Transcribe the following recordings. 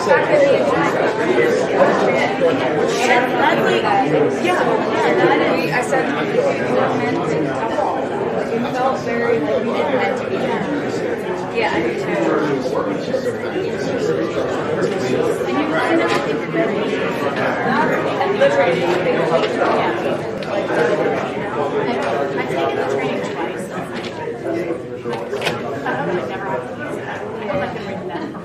I said, it felt very like we didn't meant to be here. Yeah, I do too. And you kind of think very literally. I've taken the training twice. I don't know, I've never had to use that. I hope I can bring that from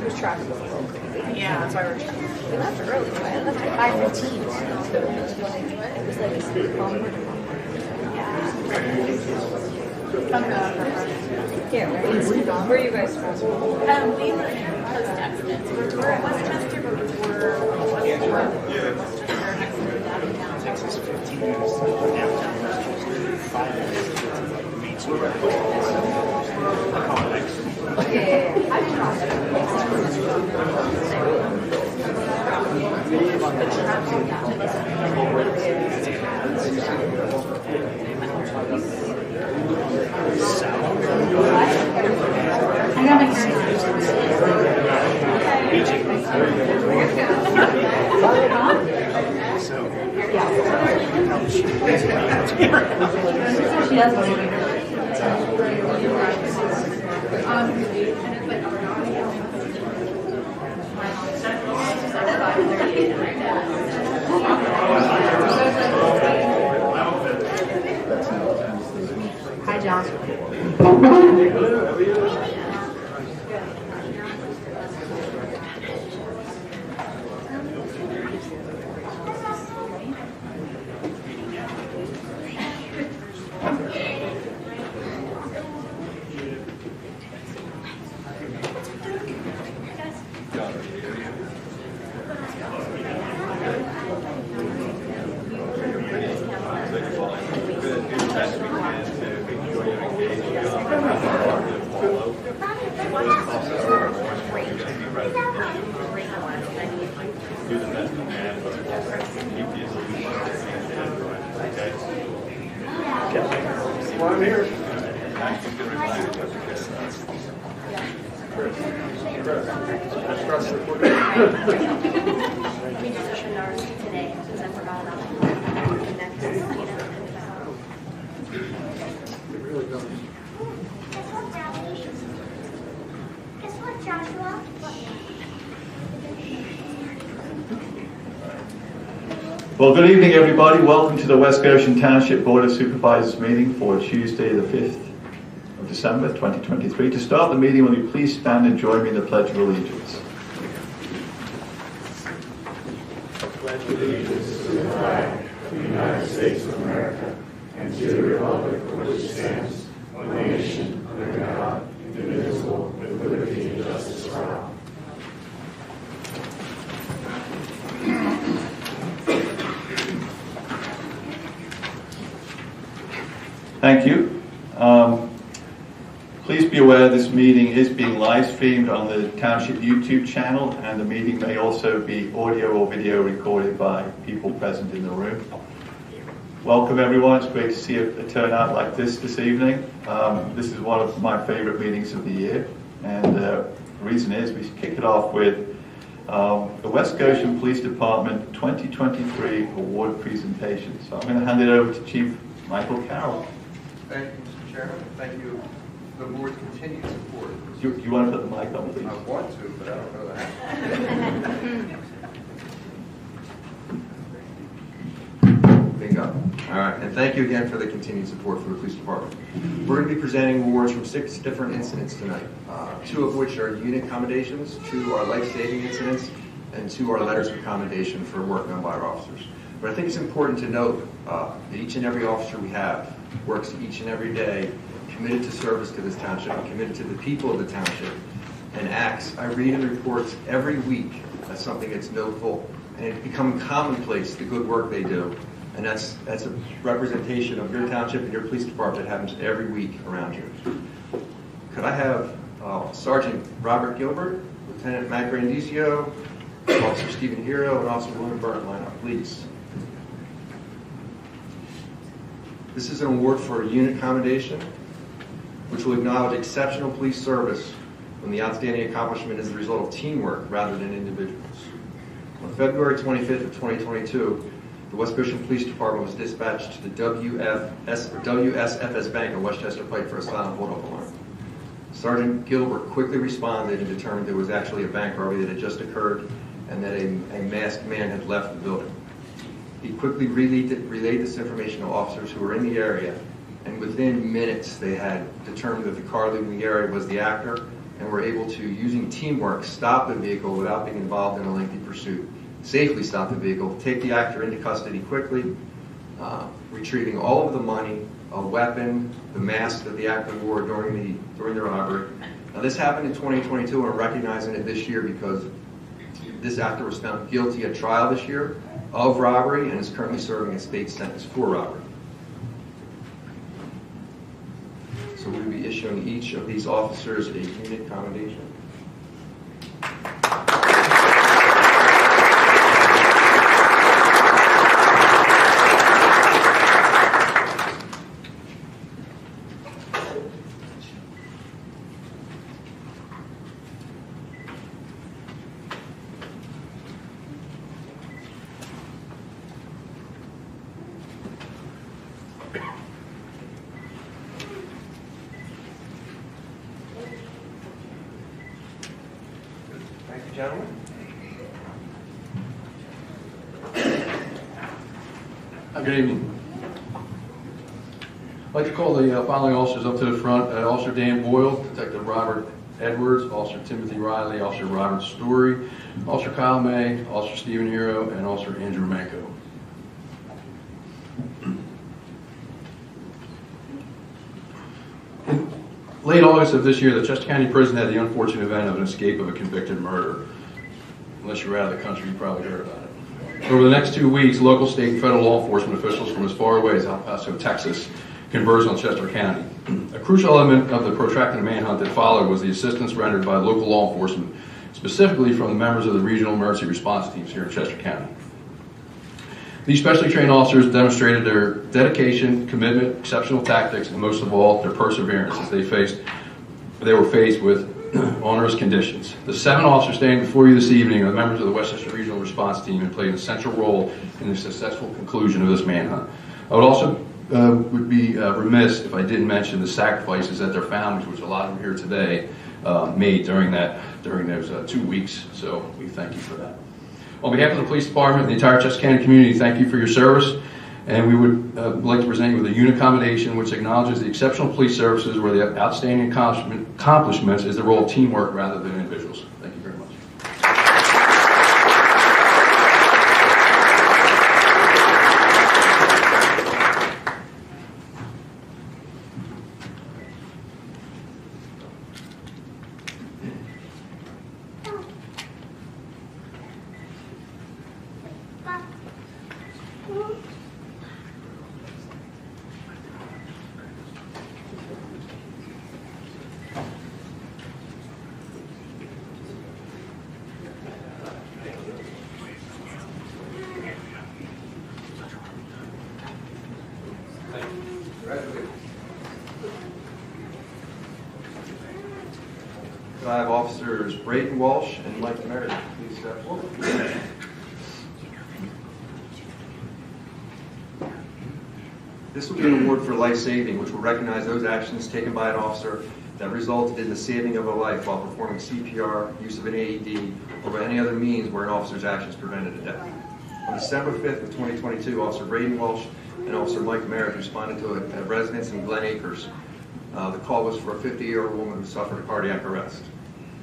Who's traffic was a little crazy. Yeah, that's why we left early. We left at 5:15. It was like a speed bump. Yeah, right. Where are you guys from? We were in post-accident. We're at Westchester, but we're Westchester next to the downtown. Texas 15 years. Downtown 5 years. I tried it. I got my she doesn't. Hi, John. I'm here. Today, because I forgot about Guess what, Joshua? Well, good evening, everybody. Welcome to the West Goshen Township Board of Supervisors meeting for Tuesday, the 5th of December, 2023. To start the meeting, will you please stand and join me in the Pledge of Allegiance? Pledge allegiance to the flag of the United States of America and to the republic for which it stands, one nation, under God, indivisible, with liberty and justice for all. Thank you. Please be aware this meeting is being live streamed on the Township YouTube channel, and the meeting may also be audio or video recorded by people present in the room. Welcome, everyone. It's great to see a turnout like this evening. This is one of my favorite meetings of the year, and the reason is we kick it off with the West Goshen Police Department 2023 award presentation. So I'm going to hand it over to Chief Michael Carroll. Thank you, Mr. Chairman. Thank you for the board's continued support. You want to put the mic on, please? I want to, but I don't know that. Bingo. All right, and thank you again for the continued support for the police department. We're going to be presenting awards from 6 different incidents tonight, 2 of which are unit commendations, 2 are life-saving incidents, and 2 are letters of commendation for work done by our officers. But I think it's important to note that each and every officer we have works each and every day committed to service to this township, committed to the people of the township, and acts. I read in reports every week as something that's notable, and it's become commonplace, the good work they do. And that's a representation of your township and your police department that happens every week around you. Could I have Sergeant Robert Gilbert, Lieutenant Matt Grandisio, Officer Stephen Hero, and Officer William Burton line up, please? This is an award for unit commendation, which will acknowledge exceptional police service when the outstanding accomplishment is the result of teamwork rather than individuals. On February 25th of 2022, the West Goshen Police Department was dispatched to the WSFS Bank on Westchester Pike for a silent hold-up alarm. Sergeant Gilbert quickly responded and determined there was actually a bank robbery that had just occurred and that a masked man had left the building. He quickly relayed this information to officers who were in the area, and within minutes they had determined that the car leaving the area was the actor and were able to, using teamwork, stop the vehicle without being involved in a lengthy pursuit, safely stop the vehicle, take the actor into custody quickly, retrieving all of the money, a weapon, the mask that the actor wore during the robbery. Now this happened in 2022, and we're recognizing it this year because this actor was found guilty at trial this year of robbery and is currently serving a state sentence for robbery. So we'll be issuing each of these officers a unit commendation. Thank you, gentlemen. Good evening. I'd like to call the following officers up to the front. Officer Dan Boyle, Detective Robert Edwards, Officer Timothy Riley, Officer Robert Story, Officer Kyle May, Officer Stephen Hero, and Officer Andrew Manko. In late August of this year, the Chester County Prison had the unfortunate event of an escape of a convicted murderer. Unless you're out of the country, you probably heard about it. Over the next 2 weeks, local, state, and federal law enforcement officials from as far away as El Paso, Texas, converged on Chester County. A crucial element of the protracted manhunt that followed was the assistance rendered by local law enforcement, specifically from the members of the regional emergency response teams here in Chester County. These specially trained officers demonstrated their dedication, commitment, exceptional tactics, and most of all, their perseverance as they were faced with onerous conditions. The 7 officers standing before you this evening are members of the Westchester Regional Response Team and played a central role in the successful conclusion of this manhunt. I would also would be remiss if I didn't mention the sacrifices that their families, which a lot of them here today, made during those 2 weeks. So we thank you for that. On behalf of the police department and the entire Chester County community, thank you for your service. And we would like to present you with a unit commendation which acknowledges the exceptional police services where the outstanding accomplishments is the role of teamwork rather than individuals. Thank you very much. I have Officers Brayden Walsh and Mike Meredith. Please step forward. This will be an award for life saving, which will recognize those actions taken by an officer that resulted in the saving of a life while performing CPR, use of an AED, or by any other means where an officer's actions prevented a death. On December 5th of 2022, Officer Brayden Walsh and Officer Mike Meredith responded to a residence in Glen Acres. The call was for a 50-year-old woman who suffered a cardiac arrest.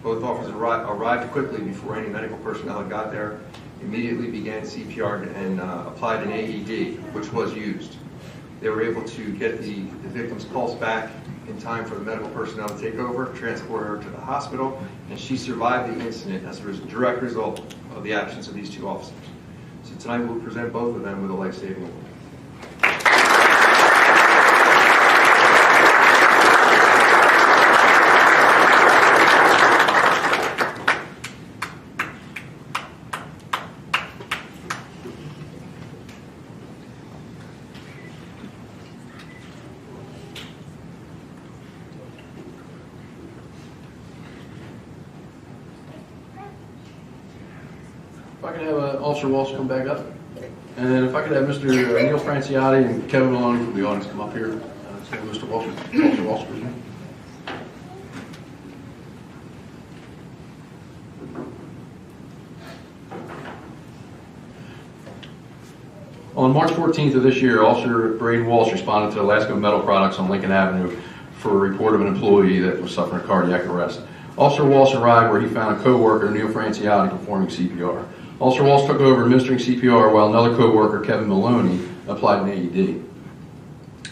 Both officers arrived quickly before any medical personnel had got there, immediately began CPR and applied an AED, which was used. They were able to get the victim's pulse back in time for the medical personnel to take over, transport her to the hospital, and she survived the incident as a direct result of the actions of these 2 officers. So tonight we'll present both of them with a life-saving award. If I could have Officer Walsh come back up. And if I could have Mr. Neil Franciotti and Kevin Maloney from the audience come up here. So Mr. Walsh, Officer Walsh, please. On March 14th of this year, Officer Braden Walsh responded to Alaska Metal Products on Lincoln Avenue for a report of an employee that was suffering a cardiac arrest. Officer Walsh arrived where he found a co-worker, Neil Franciotti, performing CPR. Franciotti Walsh took over administering CPR while another co-worker, Kevin Maloney, applied an AED.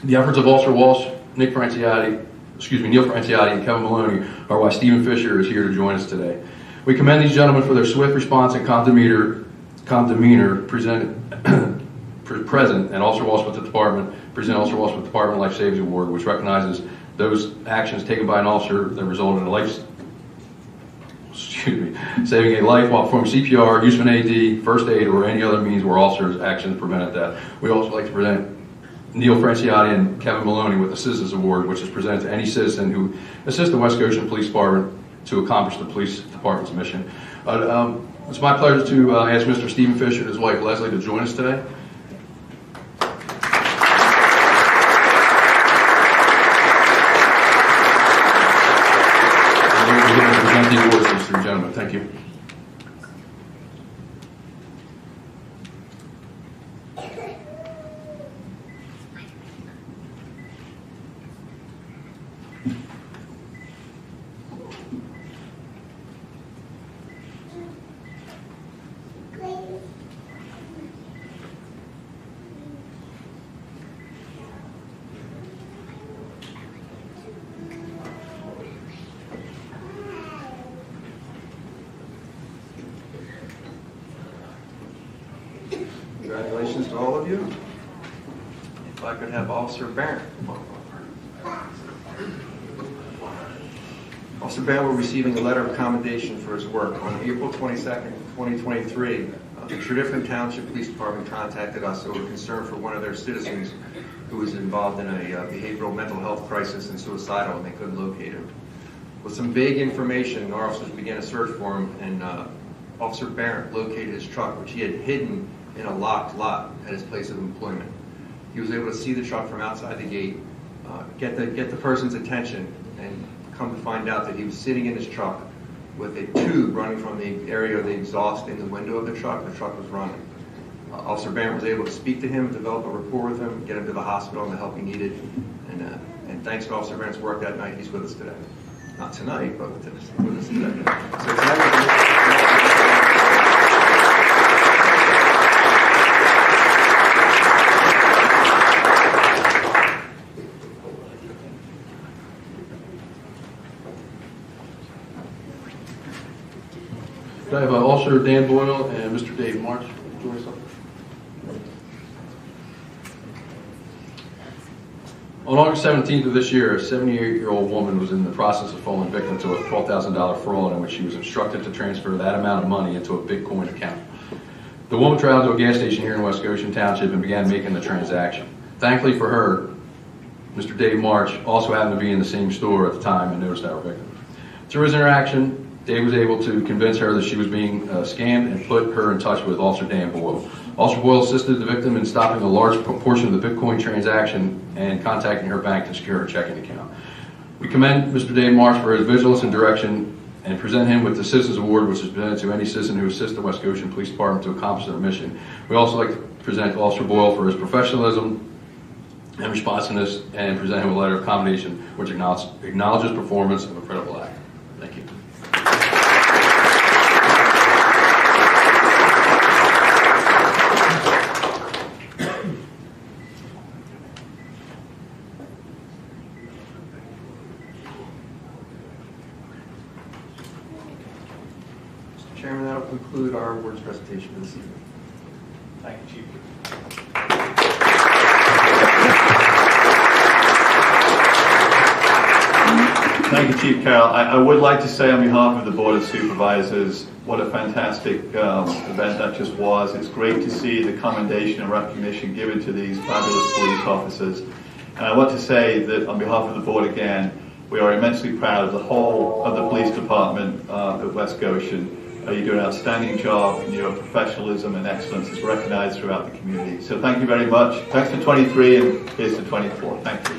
The efforts of Officer Walsh, Neil Franciotti, and Kevin Maloney are why Stephen Fisher is here to join us today. We commend these gentlemen for their swift response and calm demeanor present, and Officer Walsh with the Department, Officer Walsh with the Department Life Savings Award, which recognizes those actions taken by an officer that resulted in saving a life while performing CPR, use of an AED, first aid, or any other means where officers' actions prevented death. We also like to present Neil Franciotti and Kevin Maloney with the Citizens Award, which is presented to any citizen who assists the West Goshen Police Department to accomplish the police department's mission. It's my pleasure to ask Mr. Stephen Fisher and his wife Leslie to join us today. The awards to these three gentlemen. Thank you. Congratulations to all of you. If I could have Officer Barrett. Officer Barrett will be receiving a letter of commendation for his work. On April 22nd, 2023, the Township Police Department contacted us over concern for one of their citizens who was involved in a behavioral mental health crisis and suicidal, and they couldn't locate him. With some vague information, our officers began a search for him, and Officer Barrett located his truck, which he had hidden in a locked lot at his place of employment. He was able to see the truck from outside the gate, get the person's attention, and come to find out that he was sitting in his truck with a tube running from the area of the exhaust in the window of the truck. The truck was running. Officer Barrett was able to speak to him, develop a rapport with him, get him to the hospital and the help he needed. And thanks to Officer Barrett's work that night, he's with us today. Not tonight, but with us today. So tonight, I have Officer Dan Boyle and Mr. Dave March. Join us up. On August 17th of this year, a 78-year-old woman was in the process of falling victim to a $12,000 fraud in which she was instructed to transfer that amount of money into a Bitcoin account. The woman traveled to a gas station here in West Goshen Township and began making the transaction. Thankfully for her, Mr. Dave March also happened to be in the same store at the time and noticed our victim. Through his interaction, Dave was able to convince her that she was being scammed and put her in touch with Officer Dan Boyle. Officer Boyle assisted the victim in stopping a large portion of the Bitcoin transaction and contacting her bank to secure her checking account. We commend Mr. Dave March for his vigilance and direction and present him with the Citizens Award, which is presented to any citizen who assists the West Goshen Police Department to accomplish their mission. We also like to present Officer Boyle for his professionalism and responsiveness and present him with a letter of commendation which acknowledges performance of a credible act. Thank you. Chairman, that will conclude our awards presentation for this evening. Thank you, Chief. Thank you, Chief Carroll. I would like to say on behalf of the Board of Supervisors, what a fantastic event that just was. It's great to see the commendation and recognition given to these fabulous police officers. And I want to say that on behalf of the Board again, we are immensely proud of the whole of the police department of West Goshen. You do an outstanding job, and your professionalism and excellence is recognized throughout the community. So thank you very much. Thanks to 23, and here's to 24. Thank you.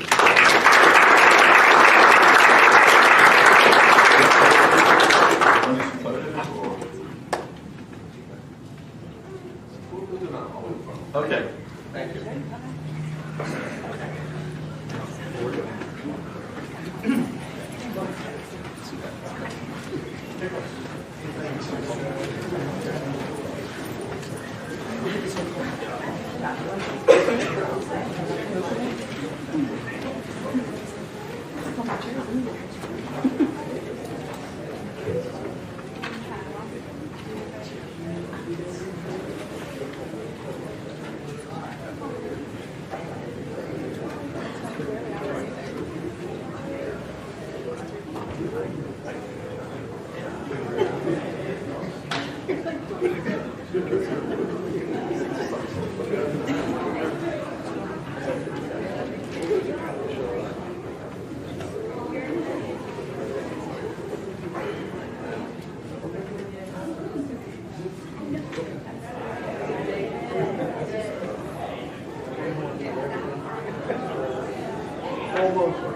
Okay. Thank you.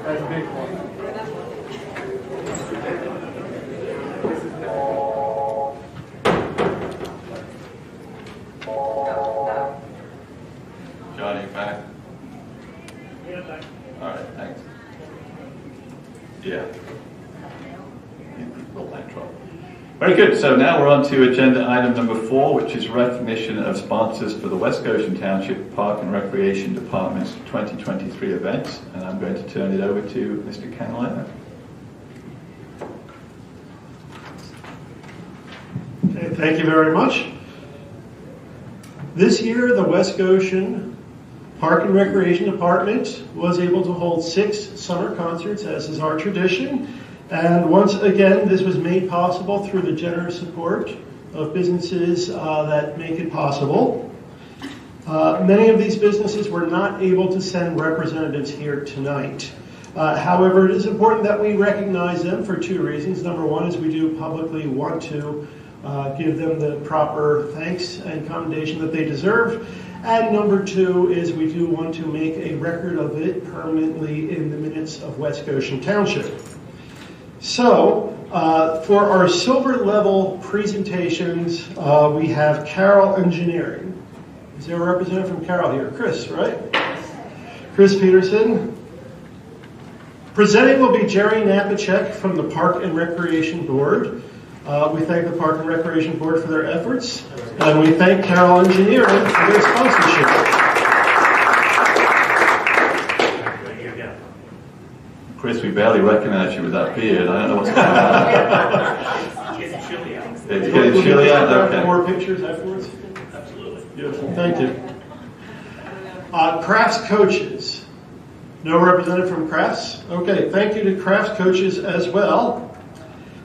That's a big one. Johnny, back? All right, thanks. Yeah. Little intro. Very good. So now we're on to agenda item number 4, which is recognition of sponsors for the West Goshen Township Park and Recreation Department's 2023 events. And I'm going to turn it over to Mr. Canalena. Okay, thank you very much. This year, the West Goshen Park and Recreation Department was able to hold 6 summer concerts, as is our tradition. And once again, this was made possible through the generous support of businesses that make it possible. Many of these businesses were not able to send representatives here tonight. However, it is important that we recognize them for 2 reasons. Number 1 is we do publicly want to give them the proper thanks and commendation that they deserve. And number 2 is we do want to make a record of it permanently in the minutes of West Goshen Township. So, for our silver level presentations, we have Carroll Engineering. Is there a representative from Carroll here? Chris, right? Chris Peterson. Presenting will be Jerry Napachek from the Park and Recreation Board. We thank the Park and Recreation Board for their efforts, and we thank Carroll Engineering for their sponsorship. Chris, we barely recognize you with that beard. I don't know what's going on. It's getting chilly out. It's getting chilly out? Okay. More pictures afterwards? Absolutely. Beautiful, thank you. Crafts Coaches. No representative from Crafts? Okay, thank you to Crafts Coaches as well.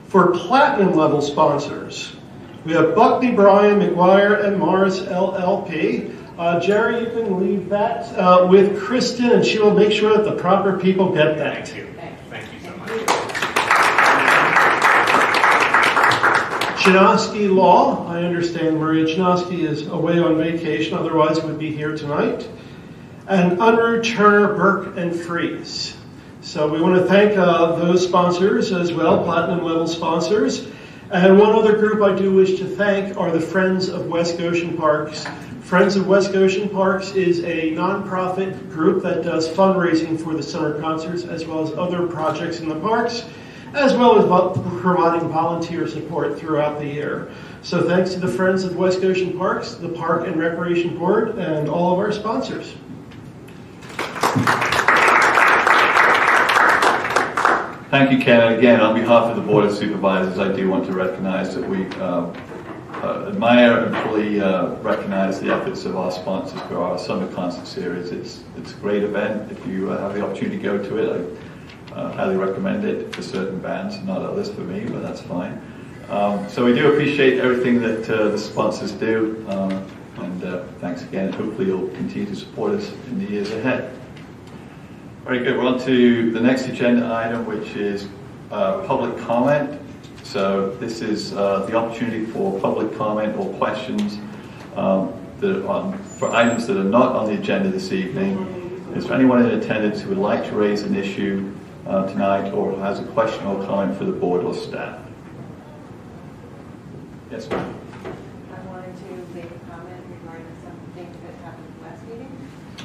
For platinum level sponsors, we have Buckney, Bryan, McGuire, and Morris LLP. Jerry, you can leave that with Kristen, and she will make sure that the proper people get that. Thank you. Thank you so much. Chinosky Law. I understand Maria Chinosky is away on vacation, otherwise would be here tonight. And Unruh, Turner, Burke, and Fries. So we want to thank those sponsors as well, platinum level sponsors. And one other group I do wish to thank are the Friends of West Goshen Parks. Friends of West Goshen Parks is a nonprofit group that does fundraising for the summer concerts as well as other projects in the parks, as well as providing volunteer support throughout the year. So thanks to the Friends of West Goshen Parks, the Park and Recreation Board, and all of our sponsors. Thank you, Ken. And again, on behalf of the Board of Supervisors, I do want to recognize that we admire and fully recognize the efforts of our sponsors for our summer concert series. It's a great event. If you have the opportunity to go to it, I highly recommend it for certain bands, not others for me, but that's fine. So we do appreciate everything that the sponsors do, and thanks again. Hopefully you'll continue to support us in the years ahead. Very good. We're on to the next agenda item, which is public comment. So this is the opportunity for public comment or questions for items that are not on the agenda this evening. Is there anyone in attendance who would like to raise an issue tonight or has a question or comment for the board or staff? Yes, ma'am. I wanted to make a comment regarding something that happened last meeting.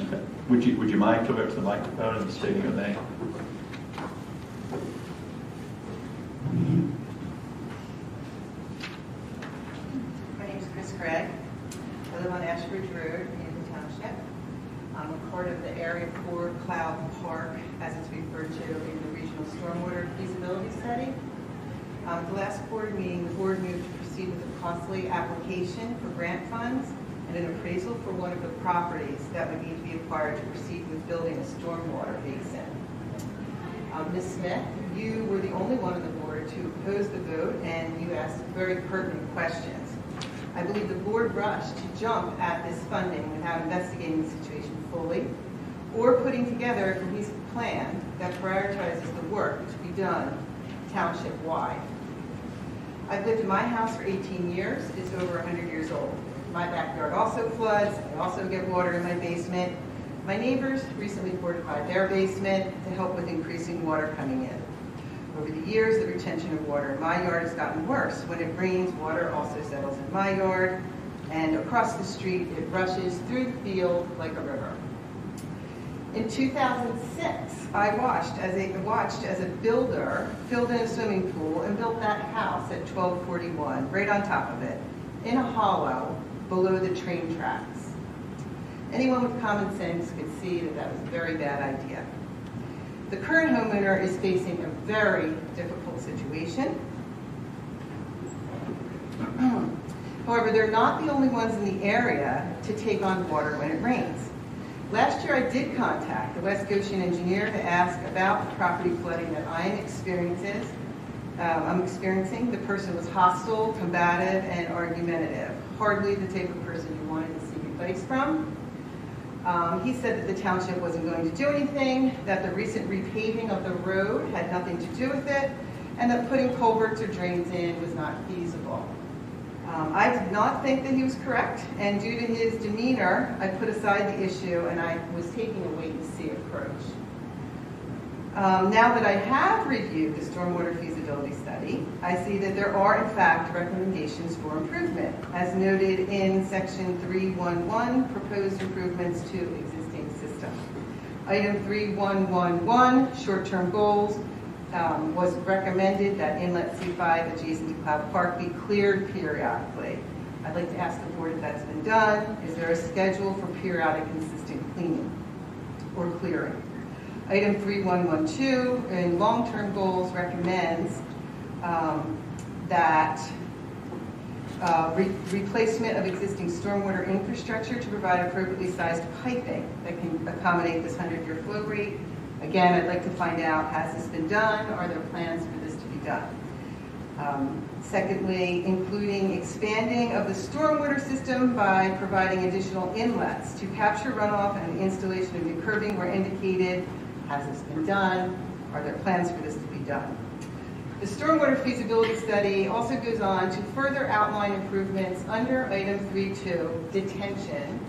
Okay. Would you mind coming up to the microphone and stating your name? My name is Chris Craig. I live on Ashbridge Road in the Township. I'm a part of the Area 4 Cloud Park, as it's referred to in the Regional Stormwater Feasibility Study. At the last board meeting, the board moved to proceed with a costly application for grant funds and an appraisal for one of the properties that would need to be acquired to proceed with building a stormwater basin. Ms. Smith, you were the only one on the board to oppose the vote, and you asked very pertinent questions. I believe the board rushed to jump at this funding without investigating the situation fully or putting together a cohesive plan that prioritizes the work to be done township-wide. I've lived in my house for 18 years. It's over 100 years old. My backyard also floods. I also get water in my basement. My neighbors recently fortified their basement to help with increasing water coming in. Over the years, the retention of water in my yard has gotten worse. When it rains, water also settles in my yard, and across the street, it rushes through the field like a river. In 2006, I watched as a builder filled in a swimming pool and built that house at 1241, right on top of it, in a hollow below the train tracks. Anyone with common sense could see that that was a very bad idea. The current homeowner is facing a very difficult situation. However, they're not the only ones in the area to take on water when it rains. Last year, I did contact the West Goshen engineer to ask about the property flooding that I'm experiencing. The person was hostile, combative, and argumentative. Hardly the type of person you wanted to seek advice from. He said that the township wasn't going to do anything, that the recent repaving of the road had nothing to do with it, and that putting culverts or drains in was not feasible. I did not think that he was correct, and due to his demeanor, I put aside the issue and I was taking a wait-and-see approach. Now that I have reviewed the stormwater feasibility study, I see that there are, in fact, recommendations for improvement, as noted in section 311, proposed improvements to existing system. Item 3111, short-term goals, was recommended that inlet C5 adjacent to Cloud Park be cleared periodically. I'd like to ask the board if that's been done. Is there a schedule for periodic consistent cleaning or clearing? Item 3112 in long-term goals recommends that replacement of existing stormwater infrastructure to provide appropriately sized piping that can accommodate this 100-year flow rate. Again, I'd like to find out, has this been done? Are there plans for this to be done? Secondly, including expanding of the stormwater system by providing additional inlets to capture runoff and installation of new curbing where indicated. Has this been done? Are there plans for this to be done? The stormwater feasibility study also goes on to further outline improvements under item 3.2, detention,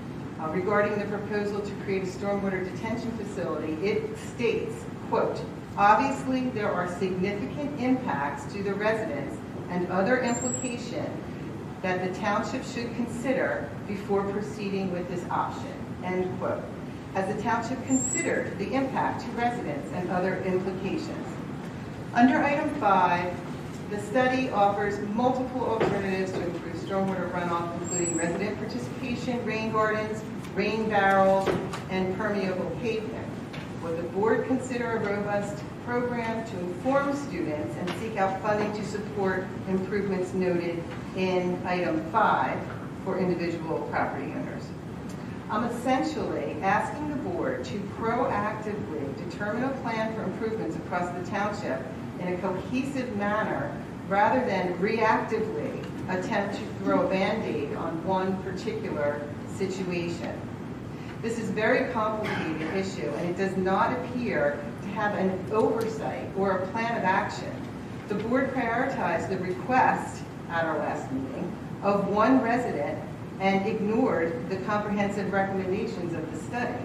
regarding the proposal to create a stormwater detention facility. It states, quote, obviously there are significant impacts to the residents and other implication that the township should consider before proceeding with this option, end quote. Has the township considered the impact to residents and other implications? Under item 5, the study offers multiple alternatives to improve stormwater runoff, including resident participation, rain gardens, rain barrels, and permeable pavement. Would the board consider a robust program to inform students and seek out funding to support improvements noted in item 5 for individual property owners? I'm essentially asking the board to proactively determine a plan for improvements across the township in a cohesive manner rather than reactively attempt to throw a Band-Aid on one particular situation. This is a very complicated issue, and it does not appear to have an oversight or a plan of action. The board prioritized the request at our last meeting of one resident and ignored the comprehensive recommendations of the study.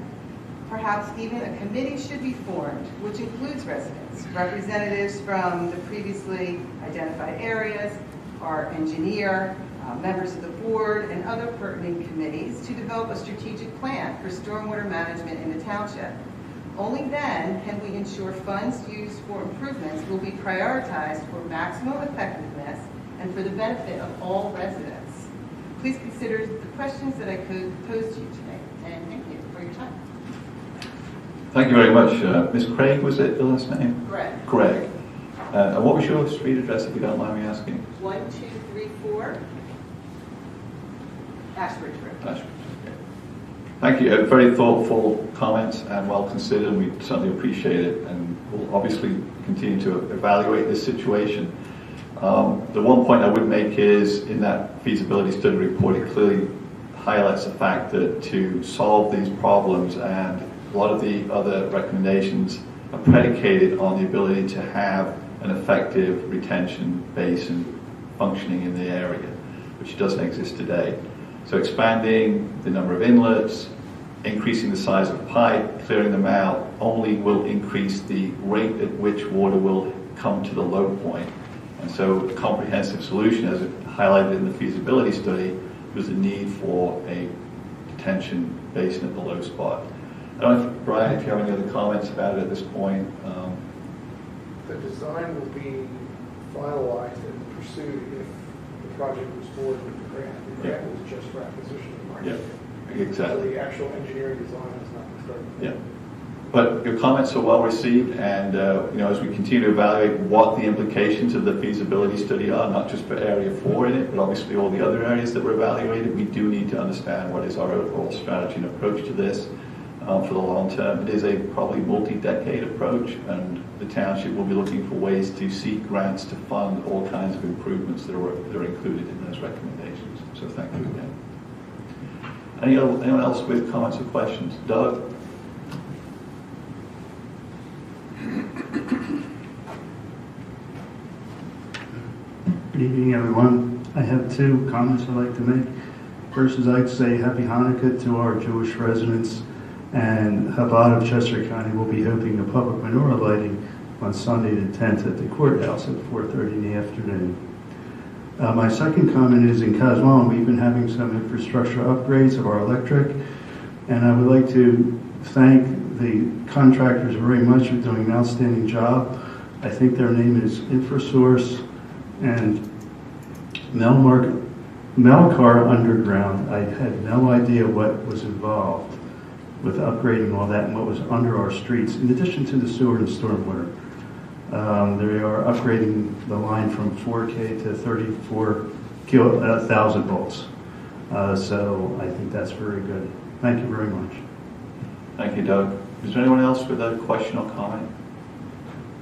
Perhaps even a committee should be formed, which includes residents, representatives from the previously identified areas, our engineer, members of the board, and other pertinent committees to develop a strategic plan for stormwater management in the township. Only then can we ensure funds used for improvements will be prioritized for maximum effectiveness and for the benefit of all residents. Please consider the questions that I could pose to you today, and thank you for your time. Thank you very much. Ms. Craig, was it the last name? Greg. Greg. And what was your street address, if you don't mind me asking? 1234 Ashbridge Road. Ashbridge. Thank you. Very thoughtful comments and well considered. We certainly appreciate it, and we'll obviously continue to evaluate this situation. The one point I would make is in that feasibility study report, it clearly highlights the fact that to solve these problems, and a lot of the other recommendations are predicated on the ability to have an effective retention basin functioning in the area, which doesn't exist today. So expanding the number of inlets, increasing the size of the pipe, clearing them out, only will increase the rate at which water will come to the low point. And so a comprehensive solution, as it highlighted in the feasibility study, was the need for a detention basin at the low spot. I don't know, if, Brian, if you have any other comments about it at this point. The design will be finalized and pursued if the project moves forward with the grant. The grant was just for acquisition of market. Yeah, exactly. So the actual engineering design has not been started. Yeah. But your comments are well received, and as we continue to evaluate what the implications of the feasibility study are, not just for Area 4 in it, but obviously all the other areas that we're evaluating, we do need to understand what is our overall strategy and approach to this for the long term. It is a probably multi-decade approach, and the township will be looking for ways to seek grants to fund all kinds of improvements that are included in those recommendations. So thank you again. Anyone else with comments or questions? Doug? Good evening, everyone. I have two comments I'd like to make. First is I'd say Happy Hanukkah to our Jewish residents, and Chabad of Chester County will be hosting a public menorah lighting on Sunday the 10th at the courthouse at 4:30 in the afternoon. My second comment is in Caswell, we've been having some infrastructure upgrades of our electric, and I would like to thank the contractors very much for doing an outstanding job. I think their name is InfraSource and Melcar Underground. I had no idea what was involved with upgrading all that and what was under our streets, in addition to the sewer and stormwater. They are upgrading the line from 4K to 34,000 volts. So I think that's very good. Thank you very much. Thank you, Doug. Is there anyone else with a question or comment?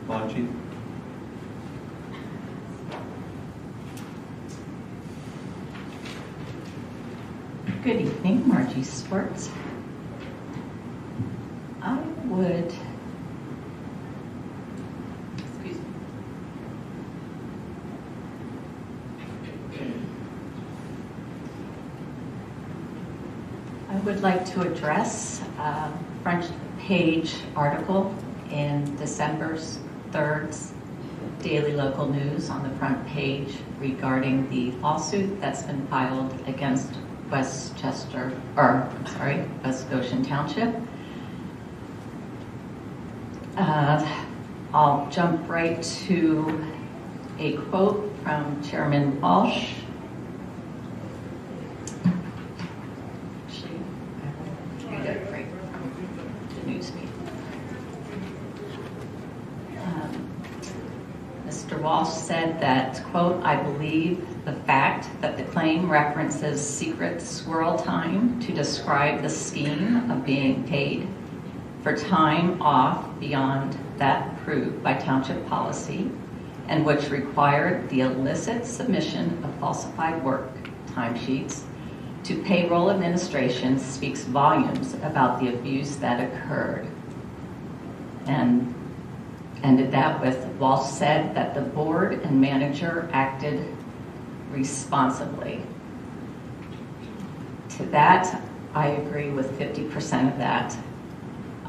Margie? Good evening, Margie Sports. I would, excuse me. I would like to address a front page article in December's 3rd's Daily Local News on the front page regarding the lawsuit that's been filed against West Goshen Township. I'll jump right to a quote from Chairman Walsh. Actually, I will read it right from the newsfeed. Mr. Walsh said that, quote, "I believe the fact that the claim references secret squirrel time to describe the scheme of being paid for time off beyond that approved by township policy and which required the illicit submission of falsified work timesheets to payroll administration speaks volumes about the abuse that occurred." And ended that with, Walsh said that the board and manager acted responsibly. To that, I agree with 50% of that.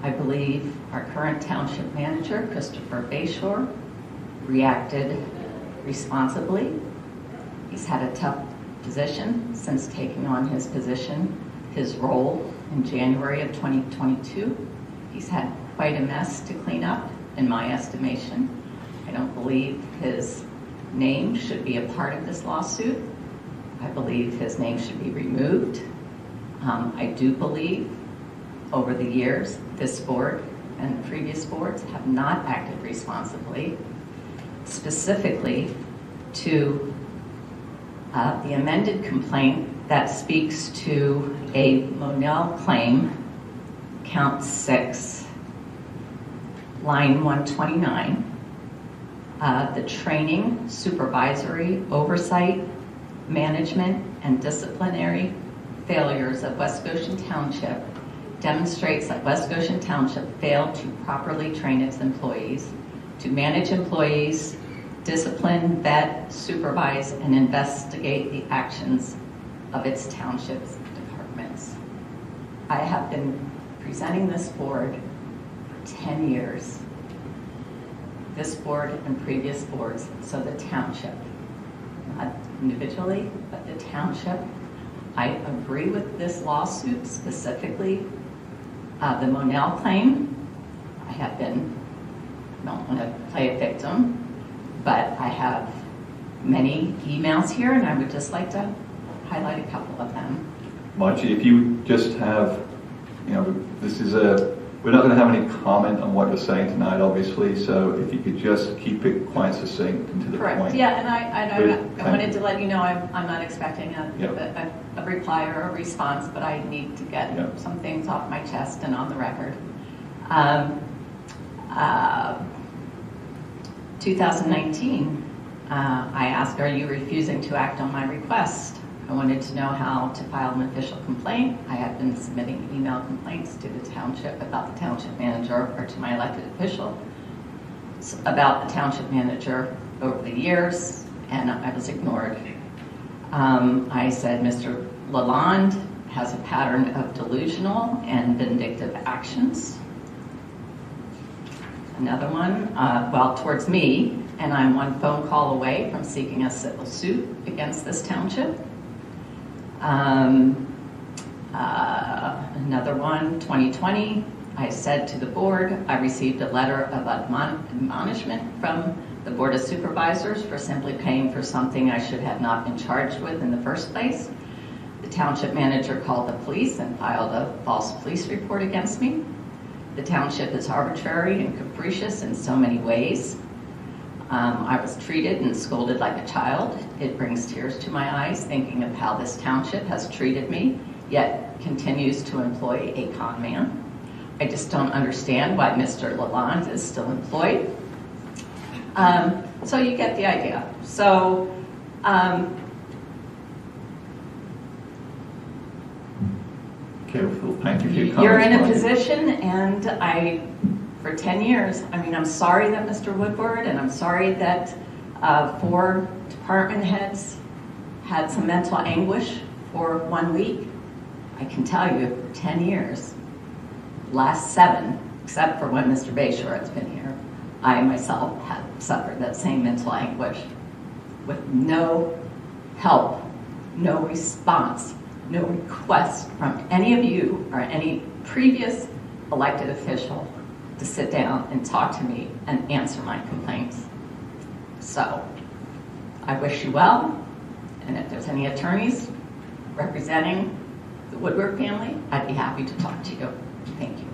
I believe our current township manager, Christopher Bayshore, reacted responsibly. He's had a tough position since taking on his role in January of 2022. He's had quite a mess to clean up, in my estimation. I don't believe his name should be a part of this lawsuit. I believe his name should be removed. I do believe over the years, this board and previous boards have not acted responsibly, specifically to the amended complaint that speaks to a Monell claim, count 6, line 129. The training, supervisory, oversight, management, and disciplinary failures of West Goshen Township demonstrates that West Goshen Township failed to properly train its employees, to manage employees, discipline, vet, supervise, and investigate the actions of its township's departments. I have been presenting this board for 10 years. This board and previous boards, so the township, not individually, but the township. I agree with this lawsuit, specifically the Monell claim. I don't want to play a victim, but I have many emails here, and I would just like to highlight a couple of them. Margie, if you just have, we're not going to have any comment on what you're saying tonight, obviously, so if you could just keep it quite succinct and to the Correct. point. Yeah, and I wanted to let you know I'm not expecting a reply or a response, but I need to get some things off my chest and on the record. 2019, I asked, are you refusing to act on my request? I wanted to know how to file an official complaint. I had been submitting email complaints to the township about the township manager or to my elected official about the township manager over the years, and I was ignored. I said Mr. Lalonde has a pattern of delusional and vindictive actions. Another one, towards me, and I'm one phone call away from seeking a civil suit against this township. Another one, 2020, I said to the board, I received a letter of admonishment from the Board of Supervisors for simply paying for something I should have not been charged with in the first place. The township manager called the police and filed a false police report against me. The township is arbitrary and capricious in so many ways. I was treated and scolded like a child. It brings tears to my eyes thinking of how this township has treated me, yet continues to employ a con man. I just don't understand why Mr. Lalonde is still employed. So you get the idea. So Okay, well, thank you for your comments. you're in a Margie. position, and for 10 years, I'm sorry that Mr. Woodward, and I'm sorry that 4 department heads had some mental anguish for 1 week. I can tell you, 10 years, last 7, except for when Mr. Bayshore has been here, I myself have suffered that same mental anguish with no help, no response, no request from any of you or any previous elected official to sit down and talk to me and answer my complaints. So I wish you well, and if there's any attorneys representing the Woodward family, I'd be happy to talk to you. Thank you.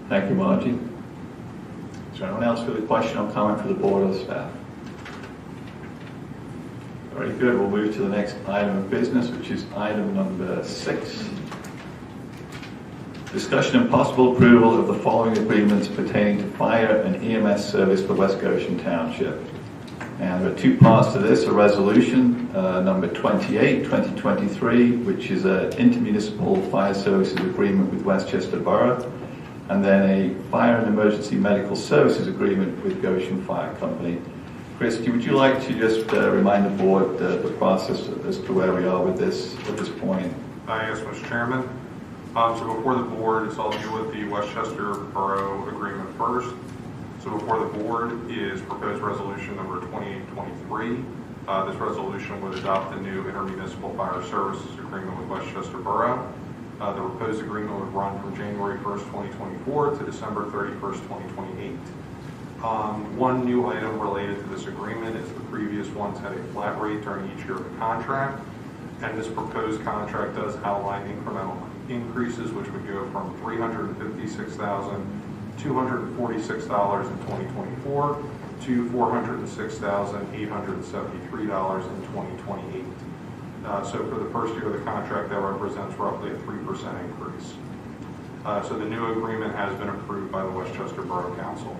Thank you, Margie. Is there anyone else with a question or comment for the board or the staff? Very good. We'll move to the next item of business, which is item number 6. Discussion and possible approval of the following agreements pertaining to fire and EMS service for West Goshen Township. And there are 2 parts to this: a resolution, number 28, 2023, which is an intermunicipal fire services agreement with Westchester Borough, and then a fire and emergency medical services agreement with Goshen Fire Company. Christy, would you like to just remind the board the process as to where we are with this at this point? Yes, Mr. Chairman. So before the board, so I'll deal with the Westchester Borough Agreement first. So before the board is proposed resolution number 2823. This resolution would adopt the new intermunicipal fire services agreement with Westchester Borough. The proposed agreement would run from January 1st, 2024 to December 31st, 2028. One new item related to this agreement is the previous ones had a flat rate during each year of the contract, and this proposed contract does outline incremental increases, which would go from $356,246 in 2024 to $406,873 in 2028. So for the first year of the contract, that represents roughly a 3% increase. So the new agreement has been approved by the Westchester Borough Council.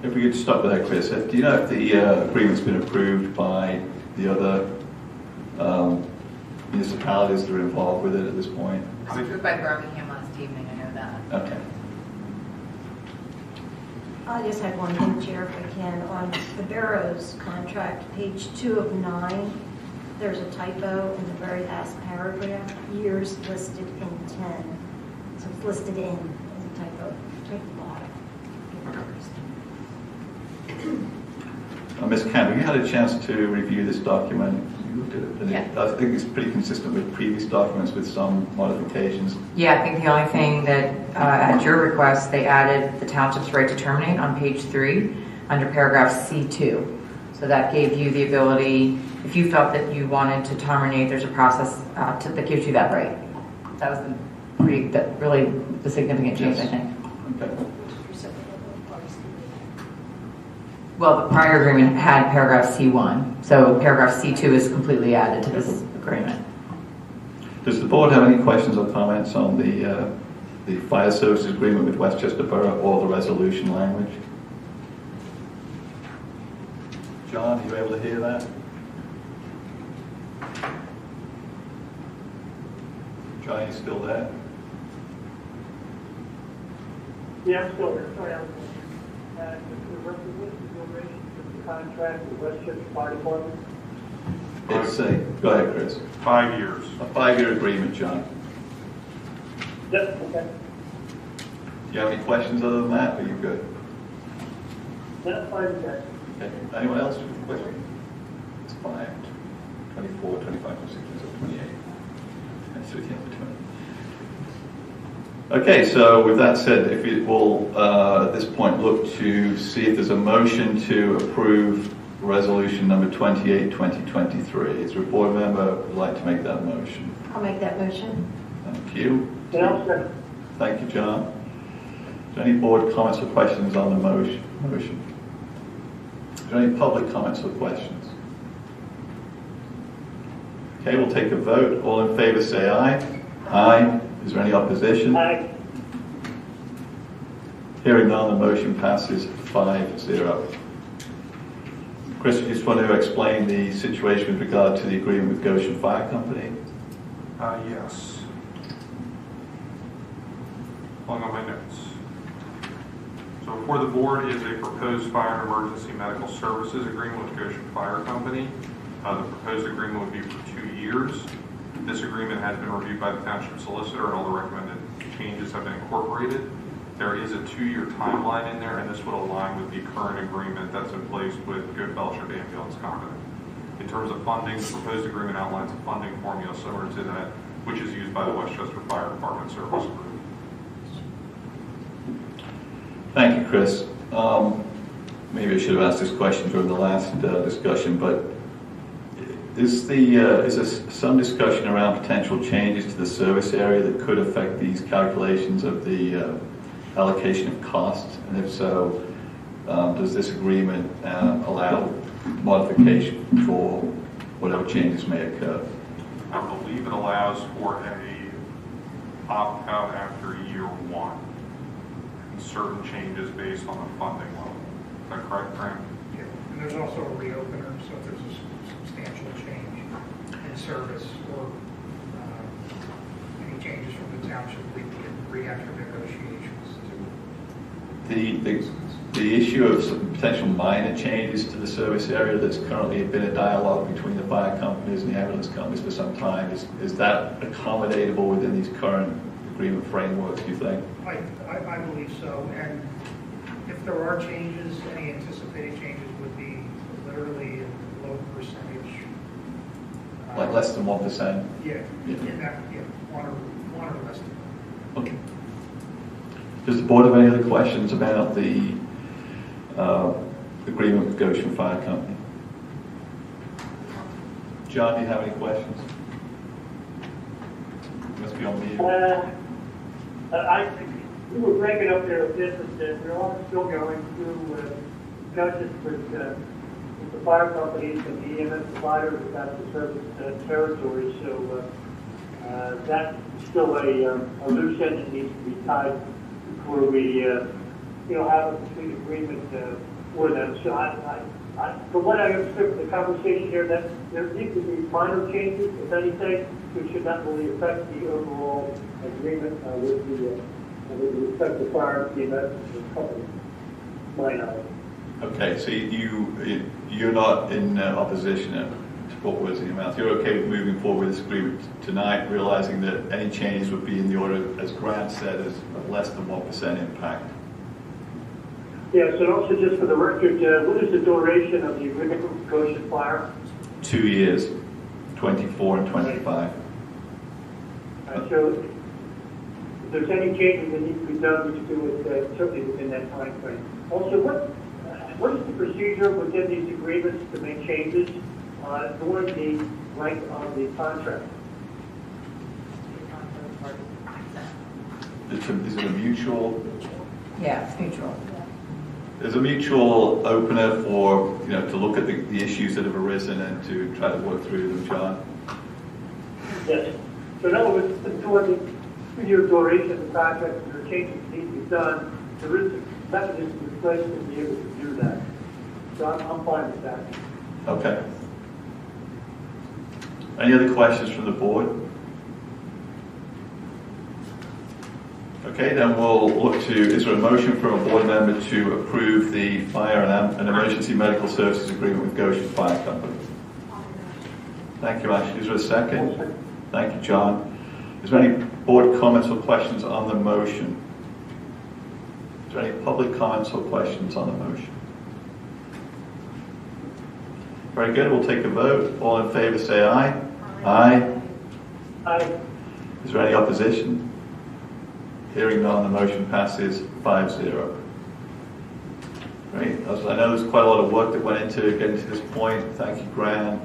If we could stop with that, Chris, do you know if the agreement's been approved by the other municipalities that are involved with it at this point? It was approved by Birmingham last evening, I know that. Okay. I just had one thing, Chair, if I can. On the Barrows contract, page 2 of 9, there's a typo in the very last paragraph. Years listed in 10. So it's listed in as a typo. Take the bottom. Ms. Campbell, you had a chance to review this document. You looked at it, and I think it's pretty consistent with previous documents with some modifications. Yeah, I think the only thing that, at your request, they added the township's right to terminate on page 3 under paragraph C2. So that gave you the ability, if you felt that you wanted to terminate, there's a process that gives you that right. That was really the significant change, I think. Okay. Well, the prior agreement had paragraph C1, so paragraph C2 is completely added to this agreement. Does the board have any questions or comments on the fire services agreement with Westchester Borough or the resolution language? John, are you able to hear that? John, are you still there? Yeah, I'm still here. Sorry, contract with Westchester Fire Department? Go ahead, Chris. 5 years. A 5-year agreement, John. Yep, okay. Do you have any questions other than that, or are you good? That's fine, okay. Okay. Anyone else with a question? It's 5, 24, 25, 26, 28. That's 30, 20. Okay, so with that said, if we will at this point look to see if there's a motion to approve resolution number 28, 2023. Is there a board member who would like to make that motion? I'll make that motion. Thank you. Yeah, Thank you, John. Is there any board comments or questions on the motion? Is there any public comments or questions? Okay, we'll take a vote. All in favor say aye. Aye. Is there any opposition? Aye. Hearing none, the motion passes 5-0. Chris, you just want to explain the situation with regard to the agreement with Goshen Fire Company? Yes. Pulling on my notes. So before the board is a proposed fire and emergency medical services agreement with Goshen Fire Company. The proposed agreement would be for 2 years. This agreement has been reviewed by the Township Solicitor and all the recommended changes have been incorporated. There is a 2-year timeline in there, and this would align with the current agreement that's in place with Good Fellowship Ambulance Company. In terms of funding, the proposed agreement outlines a funding formula similar to that which is used by the Westchester Fire Department Service Group. Thank you, Chris. Maybe I should have asked this question during the last discussion, but is there some discussion around potential changes to the service area that could affect these calculations of the allocation of costs? And if so, does this agreement allow modification for whatever changes may occur? I believe it allows for a opt-out after year 1 and certain changes based on the funding level. Is that correct, Frank? Yeah, and there's also a reopener, so if there's a substantial change in service or any changes from the township, we can re-enter negotiations to The issue of some potential minor changes to the service area that's currently been a dialogue between the fire companies and the ambulance companies for some time, is that accommodatable within these current agreement frameworks, do you think? I believe so, and if there are changes, any anticipated changes would be literally a low percentage. Like less than 1%? Yeah, in that, yeah, one or less than. Okay. Does the board have any other questions about the agreement with Goshen Fire Company? John, do you have any questions? You must be on mute. We were breaking up their business, and we're all still going through discussions with the fire companies and the EMS providers about the service territories. So that's still a loose end that needs to be tied before we, have a complete agreement for them. So from what I understood from the conversation here, that there needs to be minor changes, if anything, which should not really affect the overall agreement with respect to fire, EMS, and company. My knowledge. Okay, so you're not in opposition to put words in your mouth. You're okay with moving forward with this agreement tonight, realizing that any changes would be in the order, as Grant said, of less than 1% impact. Yes, and also just for the record, what is the duration of the agreement with Goshen Fire? 2 years, 24 and 25. So if there's any changes that need to be done, we should do it certainly within that time frame. Also, what is the procedure within these agreements to make changes during the length of the contract? Is it a mutual? Yeah, it's mutual. There's a mutual opener for, to look at the issues that have arisen and to try to work through them, John? Yes. So in other words, during the 2-year duration of the contract, if there are changes that need to be done, there is a mechanism in place to be able to do that. So I'm fine with that. Okay. Any other questions from the board? Okay, then we'll look to, is there a motion from a board member to approve the fire and emergency medical services agreement with Goshen Fire Company? Thank you, Ashley. Is there a second? Thank you, John. Is there any board comments or questions on the motion? Is there any public comments or questions on the motion? Very good. We'll take a vote. All in favor say aye. Aye. Aye. Is there any opposition? Hearing none, the motion passes 5-0. Great. I know there's quite a lot of work that went into getting to this point. Thank you, Grant.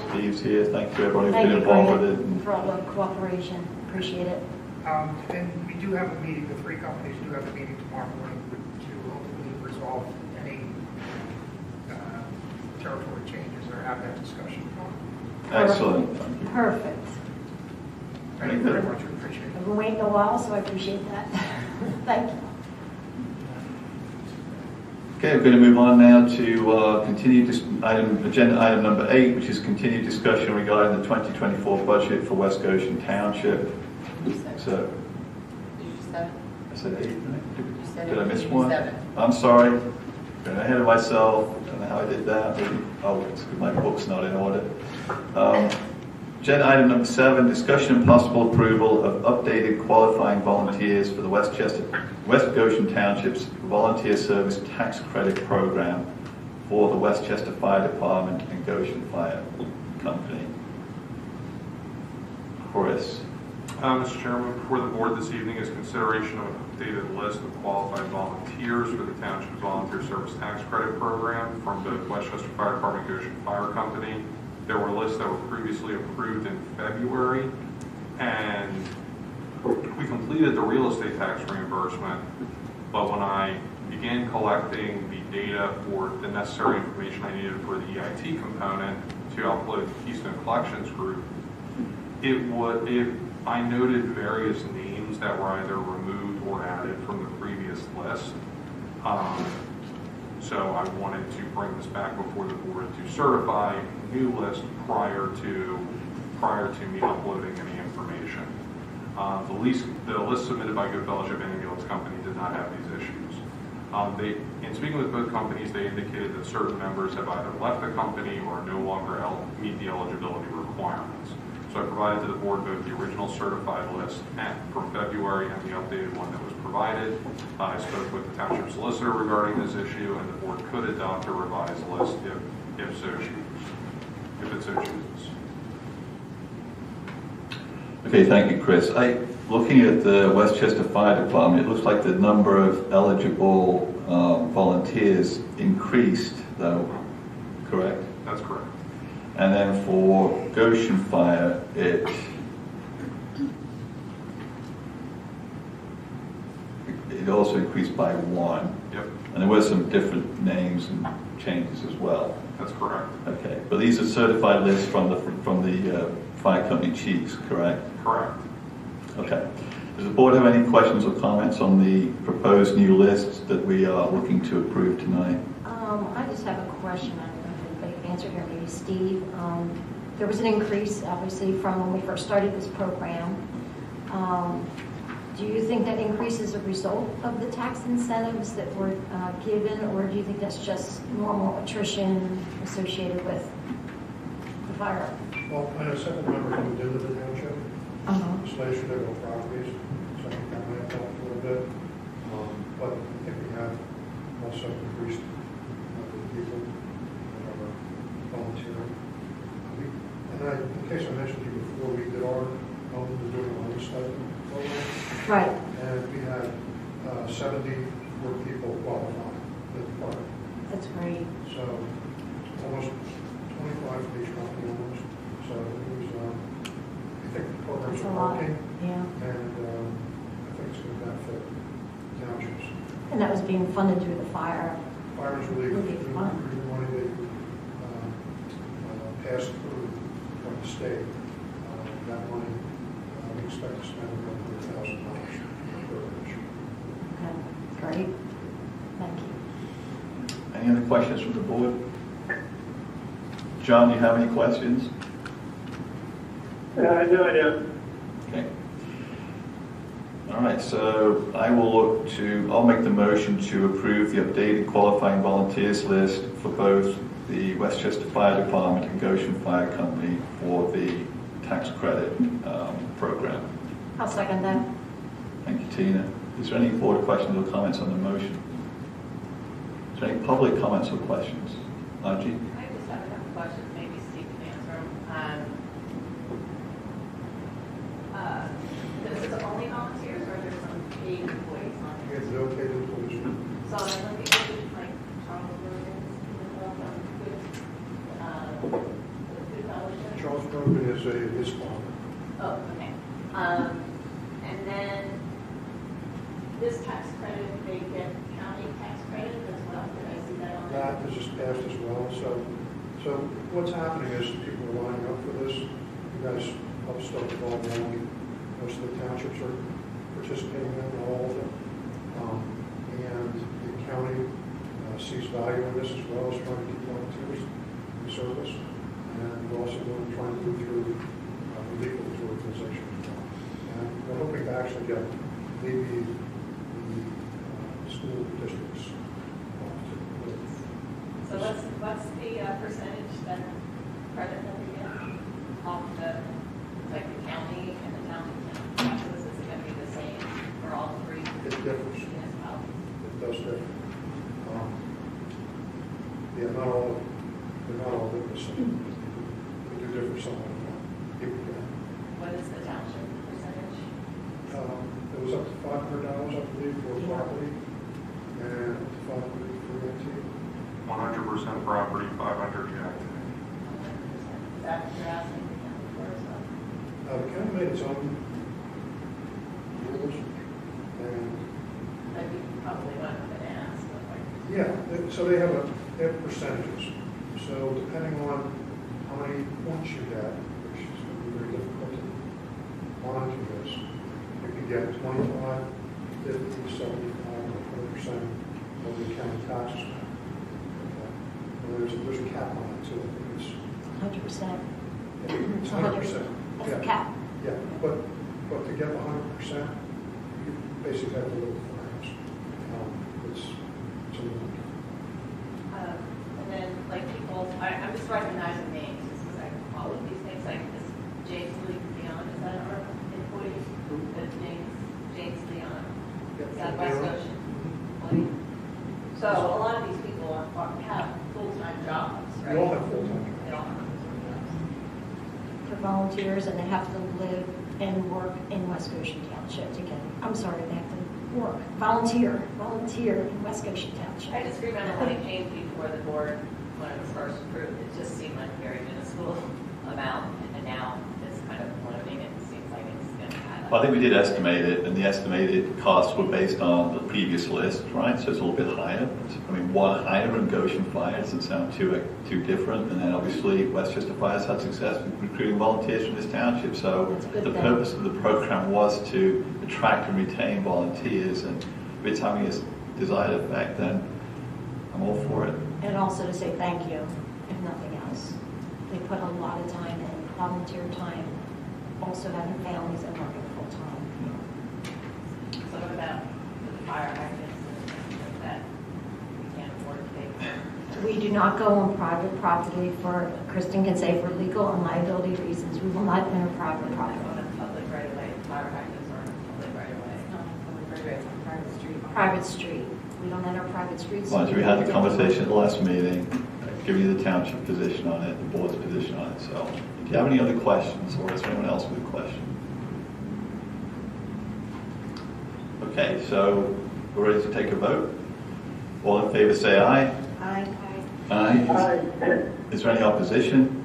Steve's here. Thank you, everyone who's been involved with it. For all the cooperation. Appreciate it. And we do have a meeting, the three companies do have a meeting tomorrow morning to hopefully resolve any territory changes or have that discussion. Excellent. Perfect. Thank you very much. We appreciate it. I've been waiting a while, so I appreciate that. Thank you. Okay, we're going to move on now to agenda item number 8, which is continued discussion regarding the 2024 budget for West Goshen Township. So, I said 8, right? Did I miss one? 7. I'm sorry. Got ahead of myself. I don't know how I did that. Oh, it's because my book's not in order. Agenda item number 7, discussion and possible approval of updated qualifying volunteers for the West Goshen Township's Volunteer Service Tax Credit Program for the Westchester Fire Department and Goshen Fire Company. Chris. Mr. Chairman, before the board this evening is consideration of an updated list of qualified volunteers for the Township's Volunteer Service Tax Credit Program from both Westchester Fire Department and Goshen Fire Company. There were lists that were previously approved in February, and we completed the real estate tax reimbursement, but when I began collecting the data for the necessary information I needed for the EIT component to upload to Keystone Collections Group, I noted various names that were either removed or added from the previous list. So I wanted to bring this back before the board to certify a new list prior to me uploading any information. The list submitted by Good Fellowship Ambulance Company did not have these issues. In speaking with both companies, they indicated that certain members have either left the company or no longer meet the eligibility requirements. So I provided to the board both the original certified list from February and the updated one that was provided. I spoke with the township solicitor regarding this issue, and the board could adopt a revised list if it so chooses. Okay, thank you, Chris. Looking at the Westchester Fire Department, it looks like the number of eligible volunteers increased, though, correct? That's correct. And then for Goshen Fire, it also increased by 1. Yep. And there were some different names and changes as well. That's correct. Okay, but these are certified lists from the fire company chiefs, correct? Correct. Okay. Does the board have any questions or comments on the proposed new lists that we are looking to approve tonight? I just have a question. I don't know if anybody can answer here. Maybe Steve. There was an increase, obviously, from when we first started this program. Do you think that increase is a result of the tax incentives that were given, or do you think that's just normal attrition associated with the fire? Well, I have several members moved into the township, so they should have no properties, so I think that might have helped a little bit. But I think we have also increased the number of people that are volunteering. In case I mentioned to you before, we did our own doing our own stipend program. Right. And we had 74 people qualify in the department. That's great. So almost 25 for each company almost. So it was, I think the programs are working. Yeah. And I think it's going to benefit townships. And that was being funded through the fire. Fires relief, Relief fund. the money they passed through from the state, that money, we expect to spend about $100,000 per year. Okay, great. Thank you. Any other questions from the board? John, you have any questions? No, I do. Okay. All right, so I'll make the motion to approve the updated qualifying volunteers list for both the Westchester Fire Department and Goshen Fire Company for the tax credit program. I'll second that. Thank you, Tina. Is there any board questions or comments on the motion? Is there any public comments or questions? Archie? I just have a couple questions, maybe Steve can answer them. This is only volunteers, or are there some paid employees on here? It's no paid employees. So I'm looking at like Charles Bergen, Charles Bergen is his father. Oh, okay. And then this tax credit, they get county tax credit as well. Did I see that on there? That is just passed as well. So what's happening is people are lining up for this. You guys help start the ball rolling. Most of the townships are participating in all of it. And the county sees value in this as well as trying to keep volunteers in service. And we're also trying to move through legal organization as well. And we're hoping to actually get maybe the school districts. So what's the percentage that credit that we get off the, like the county and the township taxes? Is it going to be the same for all three? It differs. Municipalities? It does differ. Yeah, they're not all the same. They do differ somewhat. What is the township percentage? It was up to $500, I believe, for property, and up to $500 for rentee. 100% property, 500 jack. 100%. Is that what you're asking the county for as well? The county made its own rules, and You probably won't have been asked, but like. yeah, so they have percentages. So depending on how many points you get, which is going to be very difficult to monitor this, you can get 25, 50, 75, or 20% of the county taxes back. Okay. And there's a cap on it too. I think it's 100%. It's 100%. That's Yeah. a cap. Yeah, but to get 100%, you basically have to live with the fires. It's Absolutely. And then, like, people, I'm just recognizing names, just because I follow these things, like this James Leon, is that our employee? James Leon, South West Goshen employee. So a lot of these people have full-time jobs, right? We all have full-time. They all have full-time jobs. For volunteers, and they have to live and work in West Goshen Township to get, I'm sorry, they have to work, volunteer in West Goshen Township. I just remember when it came before the board, when it was first approved, it just seemed like a very minuscule amount, and now it's kind of bloating, it seems like it's going to add up. Well, I think we did estimate it, and the estimated costs were based on the previous list, right? So it's a little bit higher. I mean, one higher and Goshen Fire doesn't sound too different. And then obviously Westchester Fire's had success with recruiting volunteers from this township. So the purpose of the program was to attract and retain volunteers, and if it's having its desired effect, then I'm all for it. And also to say thank you, if nothing else. They put a lot of time in, volunteer time, also having families and working full time. So what about the fire hydrants and things like that? We can't afford to pay for. We do not go on private property for, Kristen can say, for legal and liability reasons. We will not enter private property. On a public right away, fire hydrants are on a public right away. It's not a public right away, it's on private street. Private street. We don't enter private streets. Once we had the conversation at the last meeting, giving you the township position on it, the board's position on it. So, do you have any other questions, or is there anyone else with a question? Okay, so we're ready to take a vote. All in favor say aye. Aye. Aye. Is there any opposition?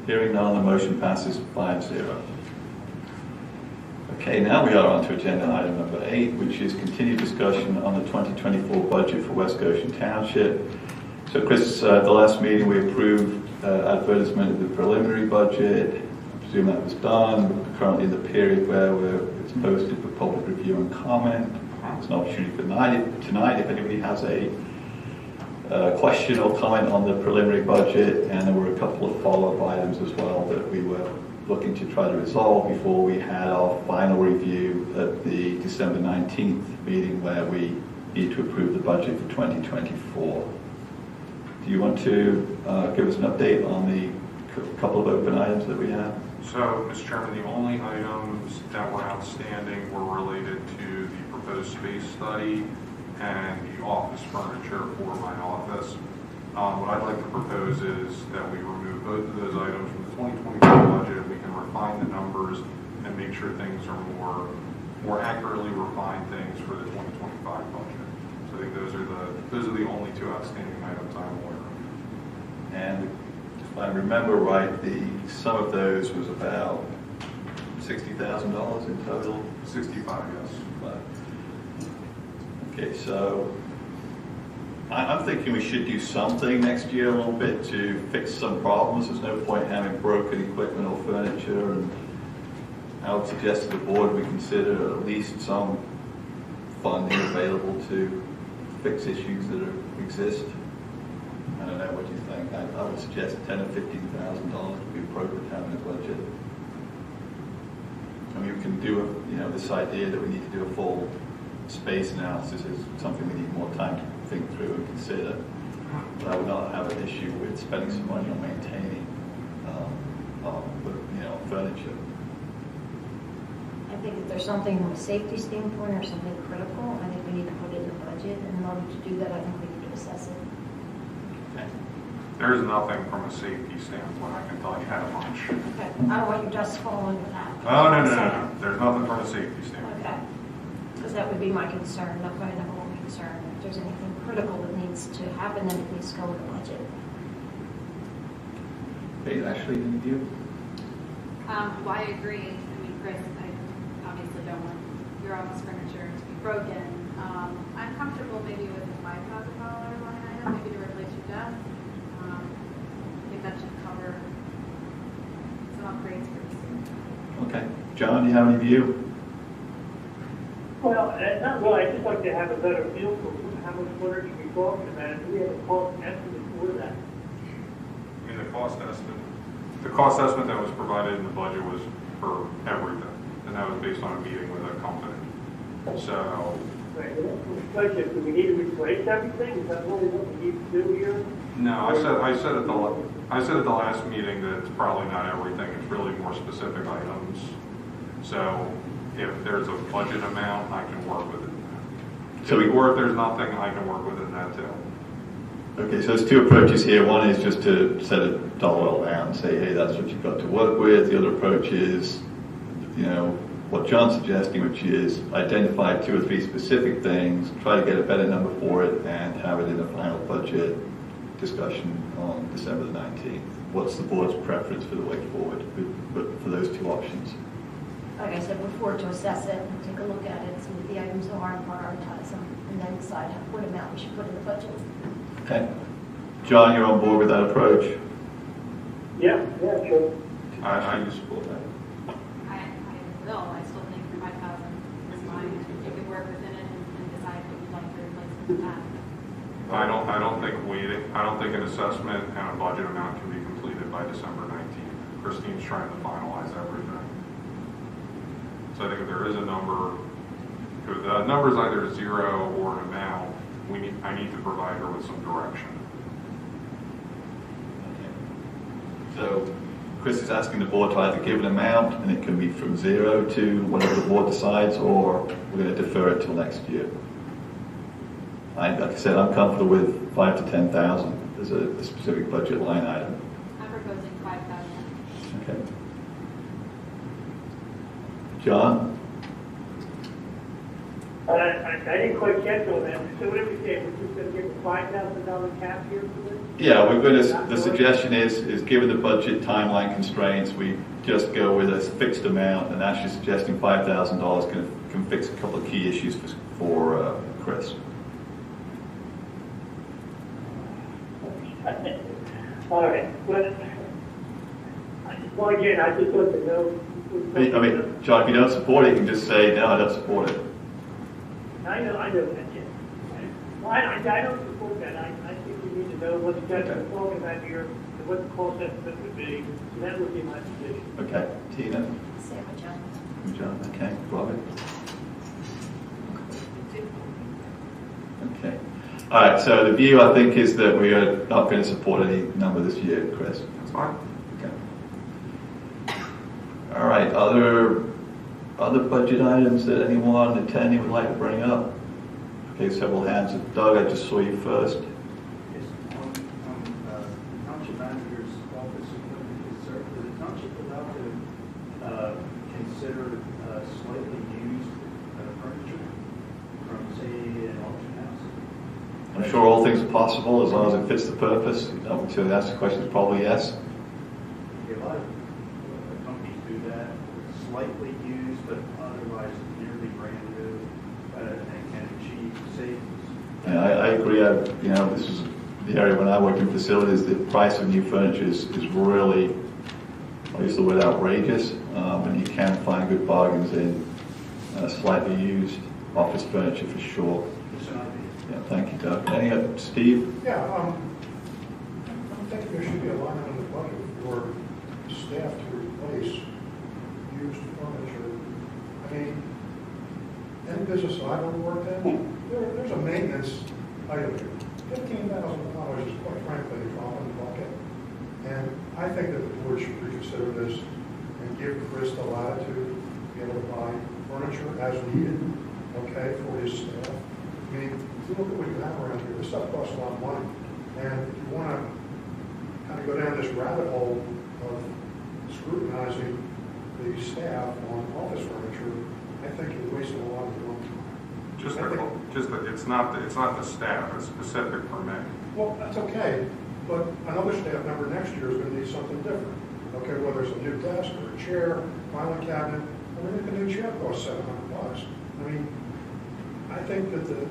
Hearing none, the motion passes 5-0. Okay, now we are on to agenda item number 8, which is continued discussion on the 2024 budget for West Goshen Township. So Chris, at the last meeting we approved advertisement of the preliminary budget. I presume that was done. We're currently in the period where it's posted for public review and comment. There's an opportunity for tonight if anybody has a question or comment on the preliminary budget, and there were a couple of follow-up items as well that we were looking to try to resolve before we had our final review at the December 19th meeting where we need to approve the budget for 2024. Do you want to give us an update on the couple of open items that we have? So, Mr. Chairman, the only items that were outstanding were related to the proposed space study and the office furniture for my office. What I'd like to propose is that we remove both of those items from the 2024 budget. We can refine the numbers and make sure things are more accurately refine things for the 2025 budget. So I think those are the only two outstanding items I'm aware of. And if I remember right, the sum of those was about $60,000 in total. 65, yes. Okay, so I'm thinking we should do something next year a little bit to fix some problems. There's no point having broken equipment or furniture, and I would suggest to the board we consider at least some funding available to fix issues that exist. I don't know, what do you think? I would suggest $10,000 or $15,000 would be appropriate to have in the budget. I mean, we can do this idea that we need to do a full space analysis is something we need more time to think through and consider. But I would not have an issue with spending some money on maintaining furniture. I think if there's something from a safety standpoint or something critical, I think we need to put it in the budget. And in order to do that, I think we need to assess it. Okay. There is nothing from a safety standpoint, I can tell you that much. Okay. I don't want you just falling with that. Oh, no. There's nothing from a safety standpoint. Okay. Because that would be my concern, not my number one concern. If there's anything critical that needs to happen, then at least go with the budget. Okay, Ashley, any view? Well, I agree. I mean, Chris, I obviously don't want your office furniture to be broken. I'm comfortable maybe with a $5,000 line item, maybe to replace your desk. I think that should cover some upgrades pretty soon. Okay. John, do you have any view? Well, not really. I'd just like to have a better feel for how much furniture we're talking about. Do we have a cost estimate for that? I mean, the cost estimate that was provided in the budget was for everything, and that was based on a meeting with a company. So Right, budget, do we need to replace everything? Is that really what we need to do here? No, I said at the last meeting that it's probably not everything, it's really more specific items. So if there's a budget amount, I can work with it. Or if there's nothing, I can work with it in that too. Okay, so there's two approaches here. One is just to set a dollar amount and say, hey, that's what you've got to work with. The other approach is, you know, what John's suggesting, which is identify 2 or 3 specific things, try to get a better number for it, and have it in the final budget discussion on December the 19th. What's the board's preference for the way forward for those 2 options? Like I said before, to assess it, and take a look at it, see what the items are, and prioritize them, and then decide what amount we should put in the budget. Okay. John, you're on board with that approach? Yeah, sure. I support that. I will, I still think 5,000 is fine. You could work within it and decide what you'd like to replace with that. I don't think an assessment and a budget amount can be completed by December 19th. Christine's trying to finalize everything. So I think if there is a number, if the number is either 0 or an amount, I need to provide her with some direction. So Chris is asking the board to either give an amount, and it can be from 0 to whatever the board decides, or we're going to defer it till next year. Like I said, I'm comfortable with 5,000 to 10,000 as a specific budget line item. I'm proposing 5,000. Okay. John? I didn't quite catch all that. So what are we saying? We're just going to give a $5,000 cap here for this? Yeah, we're going to, the suggestion is given the budget timeline constraints, we just go with a fixed amount, and actually suggesting $5,000 can fix a couple of key issues for Chris. All right. Well, again, I just want to know. I mean, John, if you don't support it, you can just say, no, I don't support it. I know that, yeah. Well, I don't support that. I think we need to know what the judge is talking about here and what the cost estimate would be. So that would be my position. Okay. Tina? Same with John. John, okay. Robert? Okay. All right, so the view, I think, is that we are not going to support any number this year, Chris. That's fine. Okay. All right, other budget items that anyone attending would like to bring up? Okay, several hands. Doug, I just saw you first. Yes, on Township Manager's office equipment, is the Township allowed to consider slightly used furniture from, say, an auction house? I'm sure all things are possible as long as it fits the purpose. So the answer to the question is probably yes. A lot of companies do that, slightly used, but otherwise nearly brand new, and can achieve savings. Yeah, I agree. This is the area when I worked in facilities, the price of new furniture is really, I use the word outrageous, and you can find good bargains in slightly used office furniture for sure. It's an idea. Yeah, thank you, Doug. Steve? Yeah, I'm thinking there should be a line on the budget for staff to replace used furniture. I mean, any business I've ever worked in, there's a maintenance item here. $15,000 is quite frankly a drop in the bucket. And I think that the board should reconsider this and give Chris the latitude to be able to buy furniture as needed, okay, for his staff. I mean, if you look at what you have around here, this stuff costs a lot of money. And if you want to kind of go down this rabbit hole of scrutinizing the staff on office furniture, I think you're wasting a lot of your own time. It's not the staff, it's specific for me. Well, that's okay, but another staff member next year is going to need something different. Okay, whether it's a new desk or a chair, filing cabinet. I mean, if a new chair costs $700. I mean, I think that the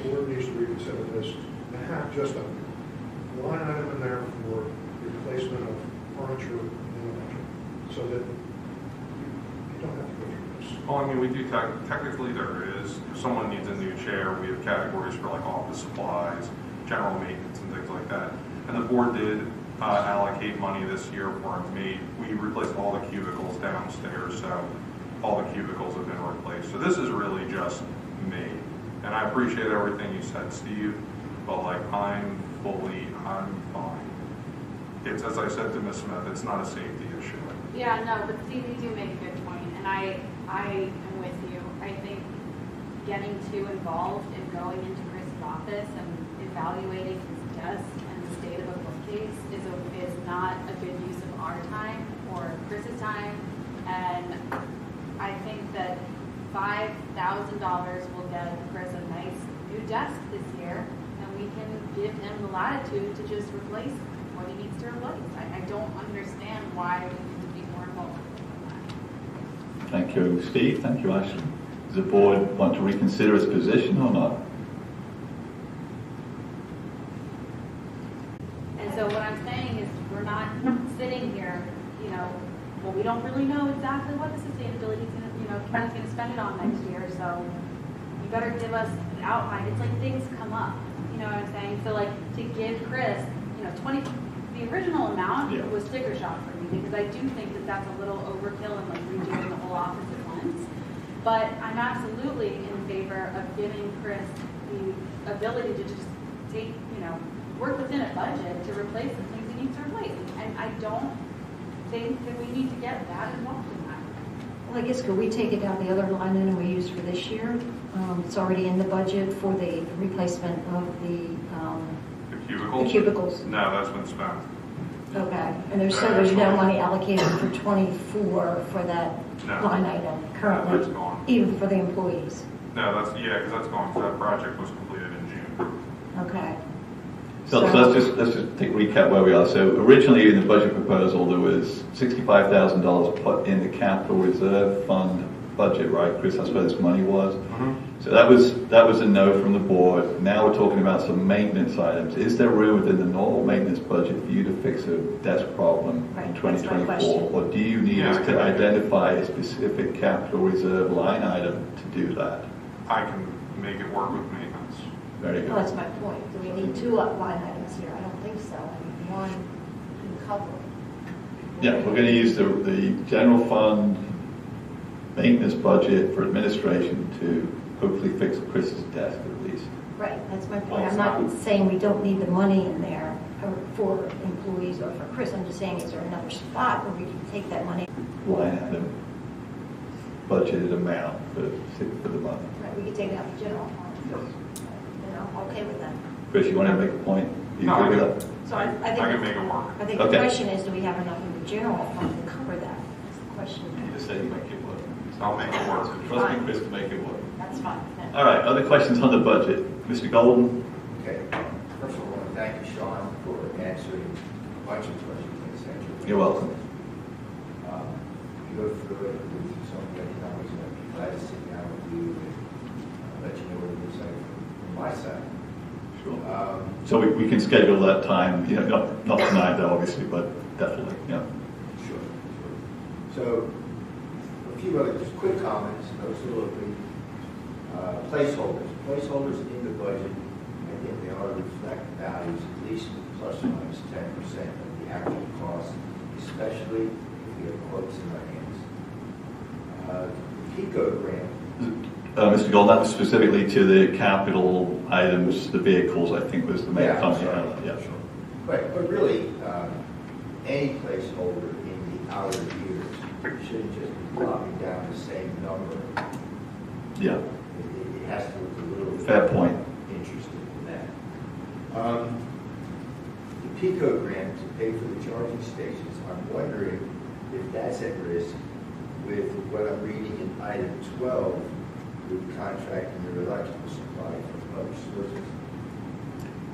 board needs to reconsider this and have just a line item in there for replacement of furniture in the budget, so that you don't have to go through this. Well, I mean, we do technically there is, if someone needs a new chair, we have categories for like office supplies, general maintenance and things like that. And the board did allocate money this year for we replaced all the cubicles downstairs, so all the cubicles have been replaced. So this is really just me. And And I appreciate everything you said, Steve, but like, I'm fine. It's, as I said to Ms. Smith, it's not a safety issue. Yeah, no, but Steve, you do make a good point, and I am with you. I think getting too involved in going into Chris's office and evaluating his desk and the state of a bookcase is not a good use of our time or Chris's time. And I think that $5,000 will get Chris a nice new desk this year, and we can give him the latitude to just replace what he needs to replace. I don't understand why we need to be more involved in that. Thank you, Steve. Thank you, Ashley. Does the board want to reconsider its position or not? And so what I'm saying is we're not sitting here, well, we don't really know exactly what the sustainability is going to, Ken's going to spend it on next year, so you better give us an outline. It's like things come up, you know what I'm saying? So like to give Chris, 20, the original amount was sticker shock for me because I do think that that's a little overkill and like redoing the whole office at once. But I'm absolutely in favor of giving Chris the ability to just take, work within a budget to replace the things he needs to replace. And I don't think that we need to get that involved in that. Well, I guess could we take it down the other line item we used for this year? It's already in the budget for the replacement of the cubicles. No, that's been spent. Okay, and there's no money allocated for 24 for that line item currently, that's gone. even for the employees. No, because that's gone, because that project was completed in June. Okay. So let's just take a recap where we are. So originally in the budget proposal, there was $65,000 put in the capital reserve fund budget, right, Chris? That's where this money was. So that was a no from the board. Now we're talking about some maintenance items. Is there room within the normal maintenance budget for you to fix a desk problem in 2024, or do you need us to identify a specific capital reserve line item to do that? I can make it work with maintenance. Very good. Well, that's my point. Do we need two line items here? I don't think so. I mean, one can cover. Yeah, we're going to use the general fund maintenance budget for administration to hopefully fix Chris's desk at least. Right, that's my point. I'm not saying we don't need the money in there for employees or for Chris. I'm just saying, is there another spot where we can take that money? Line item budgeted amount for the month. Right, we could take it out of the general fund. I'm okay with that. Chris, you want to make a point? No, I can, So I think I can make it work. I think the question is, do we have enough in the general fund to cover that? That's the question. You just say you make it work. I'll make it work. Trust me, Chris, to make it work. That's fine. All right, other questions on the budget? Mr. Golden? Okay. First of all, I want to thank you, Sean, for answering a bunch of questions. Essentially. You're welcome. You go through it with some of the economics, and I'd be glad to sit down with you and let you know what it looks like from my side. Sure. So we can schedule that time, not tonight, though, obviously, but definitely, yeah. Sure. So, a few other just quick comments, those are the placeholders. Placeholders in the budget, I think they ought to reflect values at least plus or minus 10% of the actual cost, especially if we have quotes in our hands. The PICO grant. Mr. Golden, that was specifically to the capital items, the vehicles, I think was the main company. Yeah, sure. But really, any placeholder in the outer years shouldn't just be dropping down the same number. Yeah. It has to look a little fair point. Interesting in that. The PICO grant to pay for the charging stations, I'm wondering if that's at risk with what I'm reading in item 12 with contracting your electrical supply from other sources.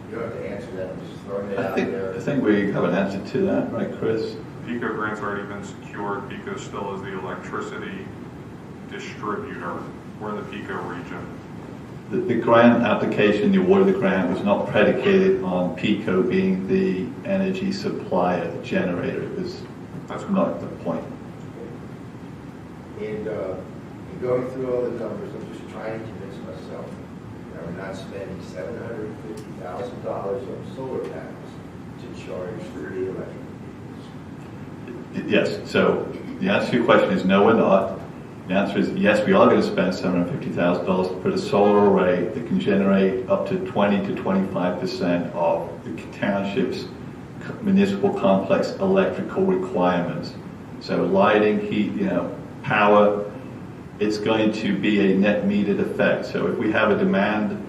You don't have to answer that, I'm just throwing it out there. I think we have an answer to that, right, Chris? PICO grant's already been secured. PICO still is the electricity distributor. We're in the PICO region. The grant application, the award of the grant was not predicated on PICO being the energy supplier, the generator. It was not the point. And going through all the numbers, I'm just trying to convince myself that we're not spending $750,000 on solar panels to charge 30 electric vehicles. Yes, so the answer to your question is no, we're not. The answer is yes, we are going to spend $750,000 to put a solar array that can generate up to 20 to 25% of the township's municipal complex electrical requirements. So lighting, heat, power, it's going to be a net metered effect. So if we have a demand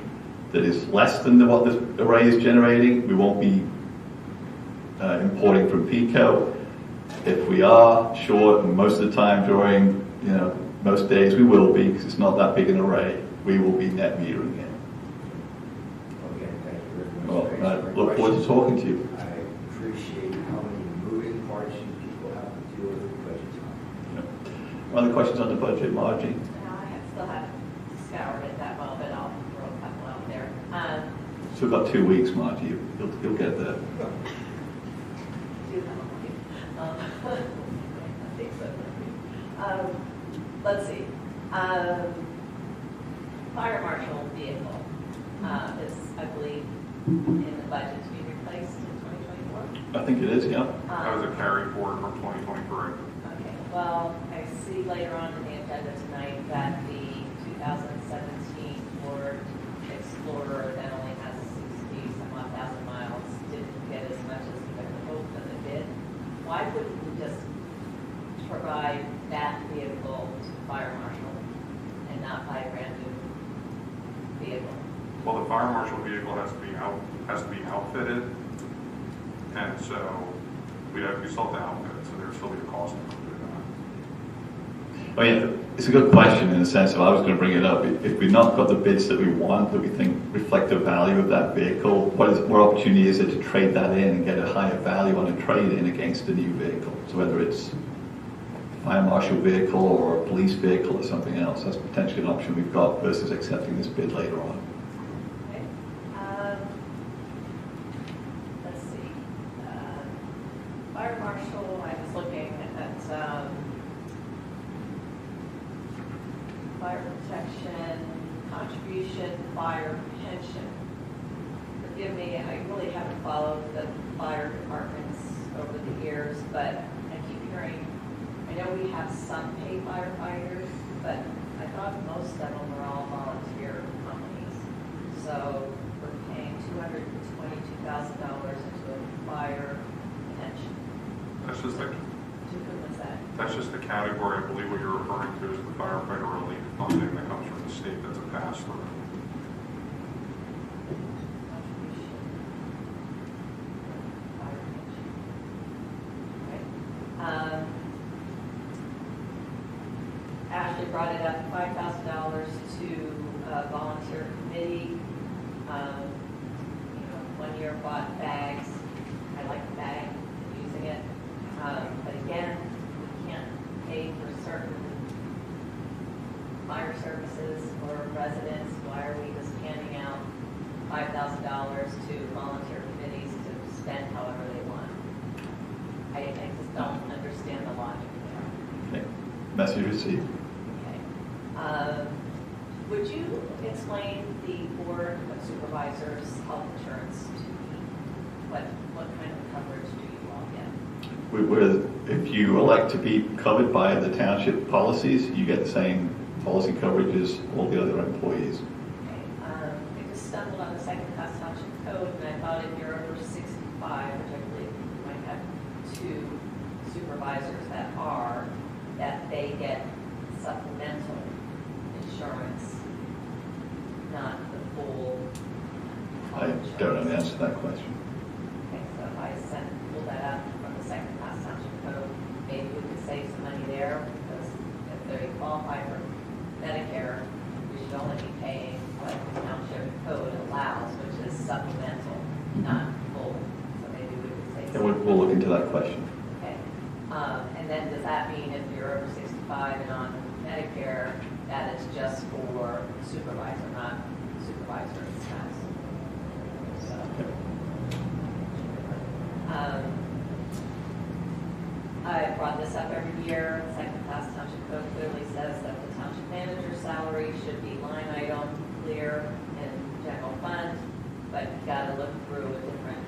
that is less than what the array is generating, we won't be importing from PICO. If we are short, and most of the time during, most days we will be, because it's not that big an array, we will be net metering it. Okay, thank you very much. Well, I look forward to talking to you. I appreciate how many moving parts you people have to deal with in budget time. Other questions on the budget, Margie? No, I still haven't scoured it that well, but I'll throw a couple out there. Still got 2 weeks, Margie. You'll get there. I think so. Let's see. Fire marshal vehicle is, I believe, in the budget to be replaced in 2024. I think it is, yeah. That was a carry forward from 2023. Okay, well, I see later on in the agenda tonight that the 2017 Ford Explorer that only has 60-some-odd thousand miles didn't get as much as we had hoped that it did. Why wouldn't we just provide that vehicle to the fire marshal and not buy a brand new vehicle? Well, the fire marshal vehicle has to be outfitted, and so we still have to outfit it, so there's still be a cost to do that. Oh yeah, it's a good question in the sense of I was going to bring it up. If we've not got the bids that we want, that we think reflect the value of that vehicle, what opportunity is it to trade that in and get a higher value on a trade-in against a new vehicle? So whether it's a fire marshal vehicle or a police vehicle or something else, that's potentially an option we've got versus accepting this bid later on. Okay. Let's see. Fire marshal, I was looking at fire protection, contribution, fire pension. Forgive me, I really haven't followed the fire departments over the years, but I keep hearing, I know we have some paid firefighters, but I thought most of them were all volunteer companies. So we're paying $222,000 into a fire pension. That's just the To whom is that? That's just the category. I believe what you're referring to is the firefighter relief funding that comes from the state that's a pass-through. Ashley brought it up, $5,000 to volunteer committee. 1 year bought bags. I like the bag, using it. But again, we can't pay for certain fire services for residents. Why are we just handing out $5,000 to volunteer committees to spend however they want? I just don't understand the logic there. Okay. Message received. Okay. Would you explain the Board of Supervisors health insurance to me? What kind of coverage do you all get? If you elect to be covered by the township policies, you get the same policy coverage as all the other employees. Okay. I just stumbled on the second class township code, and I thought if you're over 65, which I believe you might have 2 supervisors that they get supplemental insurance, not the full. I don't know the answer to that question. Okay, so if I pull that up from the second class township code, maybe we could save some money there, because if they qualify for Medicare, we should only be paying what the township code allows, which is supplemental, not full. So maybe we could save some money. We'll look into that question. Okay. And then does that mean if you're over 65 and on Medicare, that it's just for supervisor, not supervisor and spouse? So, I brought this up every year. The second class township code clearly says that the township manager's salary should be line item clear in general fund, but you got to look through a different,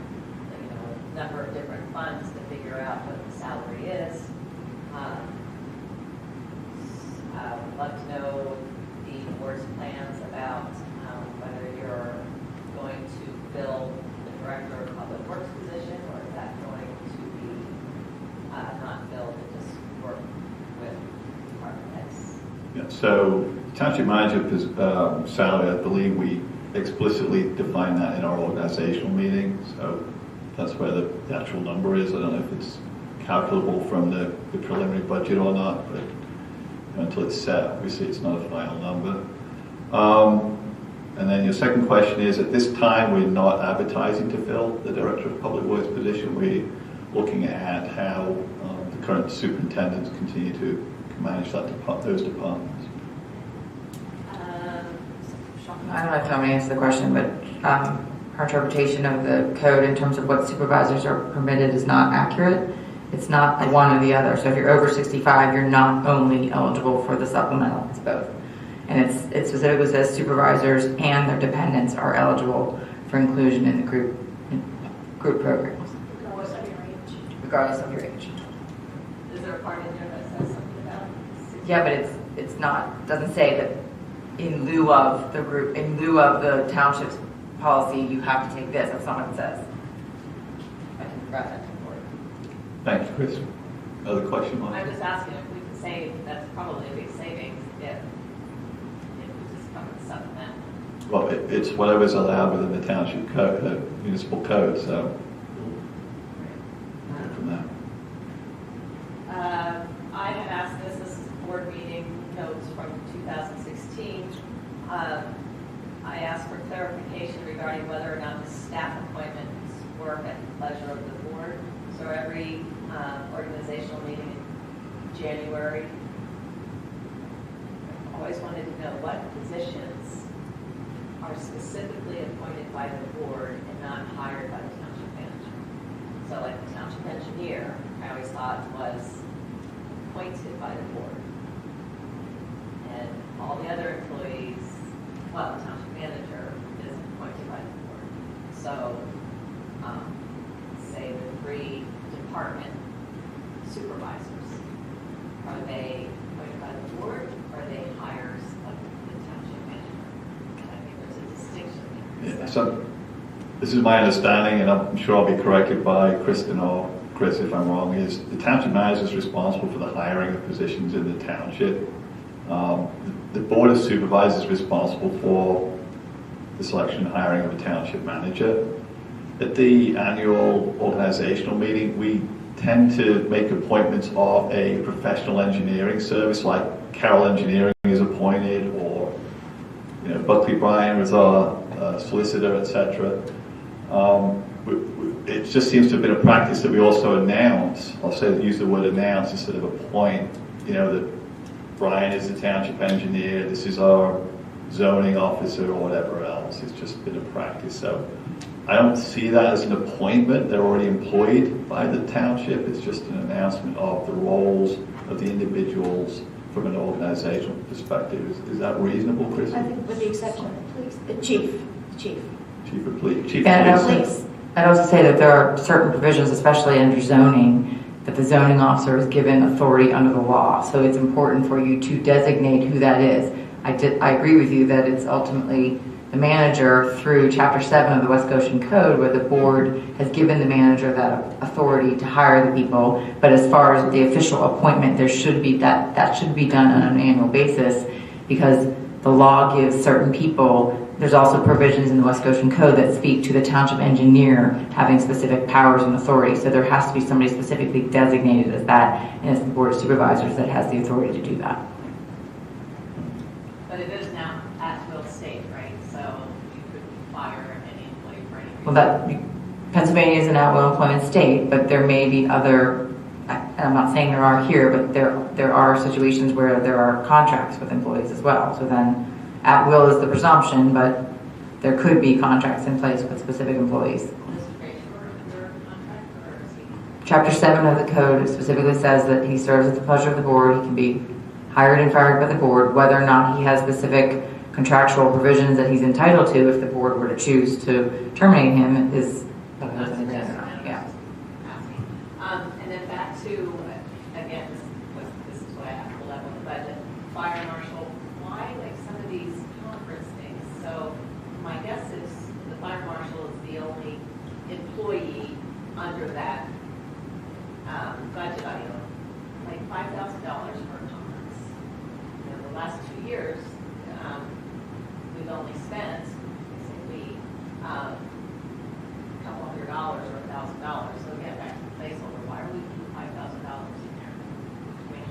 number of different funds to figure out what the salary is. love to know the board's plans about whether you're going to fill the director of public works position, or is that going to be not filled and just work with department heads? Yeah, so township manager salary, I believe we explicitly define that in our organizational meeting. So that's where the actual number is. I don't know if it's calculable from the preliminary budget or not, but until it's set, obviously it's not a final number. And then your second question is, at this time, we're not advertising to fill the Director of Public Works position. We're looking at how the current superintendents continue to manage those departments. I don't know if I'm going to answer the question, but our interpretation of the code in terms of what supervisors are permitted is not accurate. It's not the one or the other. So if you're over 65, you're not only eligible for the supplemental, it's both. And it specifically says supervisors and their dependents are eligible for inclusion in the group programs. Regardless of your age. Regardless of your age. Is there a part in there that says something about? Yeah, but it's not, doesn't say that in lieu of the group, in lieu of the township's policy, you have to take this. That's not what it says. I can provide that to the board. Thanks, Chris. Other question, Mike? I'm just asking if we can save, that's probably a big savings if we just come with supplement. Well, it's whatever's allowed within the township code, municipal code, so from that. I had asked this is board meeting notes from 2016. I asked for clarification regarding whether or not the staff appointments work at the pleasure of the board. So every organizational meeting in January, I always wanted to know what positions are specifically appointed by the board and not hired by the township manager. So like the township engineer, I always thought was appointed by the board. And all the other employees, well, the township manager is appointed by the board. So, say the 3 department supervisors, are they appointed by the board, or are they hires of the township manager? And I think there's a distinction there. Yeah, so this is my understanding, and I'm sure I'll be corrected by Kristen or Chris if I'm wrong, is the township manager is responsible for the hiring of positions in the township. The board of supervisors is responsible for the selection and hiring of a township manager. At the annual organizational meeting, we tend to make appointments of a professional engineering service, like Carroll Engineering is appointed, or Buckley Bryan was our solicitor, etc. It just seems to have been a practice that we also announce, use the word announce instead of appoint, that Brian is the township engineer, this is our zoning officer, or whatever else. It's just been a practice. So I don't see that as an appointment. They're already employed by the township. It's just an announcement of the roles of the individuals from an organizational perspective. Is that reasonable, Chris? I think with the exception of the police, the chief. Chief of police. I'd also say that there are certain provisions, especially under zoning, that the zoning officer is given authority under the law. So it's important for you to designate who that is. I agree with you that it's ultimately the manager through Chapter 7 of the West Goshen Code, where the board has given the manager that authority to hire the people. But as far as the official appointment, there should be that should be done on an annual basis, because the law gives certain people. There's also provisions in the West Goshen Code that speak to the township engineer having specific powers and authority. So there has to be somebody specifically designated as that, and it's the board of supervisors that has the authority to do that. But it is now at will state, right? So you could fire any employee for any reason. Well, Pennsylvania is an at-will employment state, but there may be other, and I'm not saying there are here, but there are situations where there are contracts with employees as well. So then at will is the presumption, but there could be contracts in place with specific employees. Chapter 7 of the code specifically says that he serves at the pleasure of the board. He can be hired and fired by the board. Whether or not he has specific contractual provisions that he's entitled to, if the board were to choose to terminate him, is yeah. And then back to, again, this is why I have to level the budget. fire marshal, why like some of these conference things? So my guess is the fire marshal is the only employee under that budget item, like $5,000 for a conference. You know, the last 2 years, we've only spent basically a couple $100 or $1,000. So again, back to the placeholder, why are we putting $5,000 in there? I mean,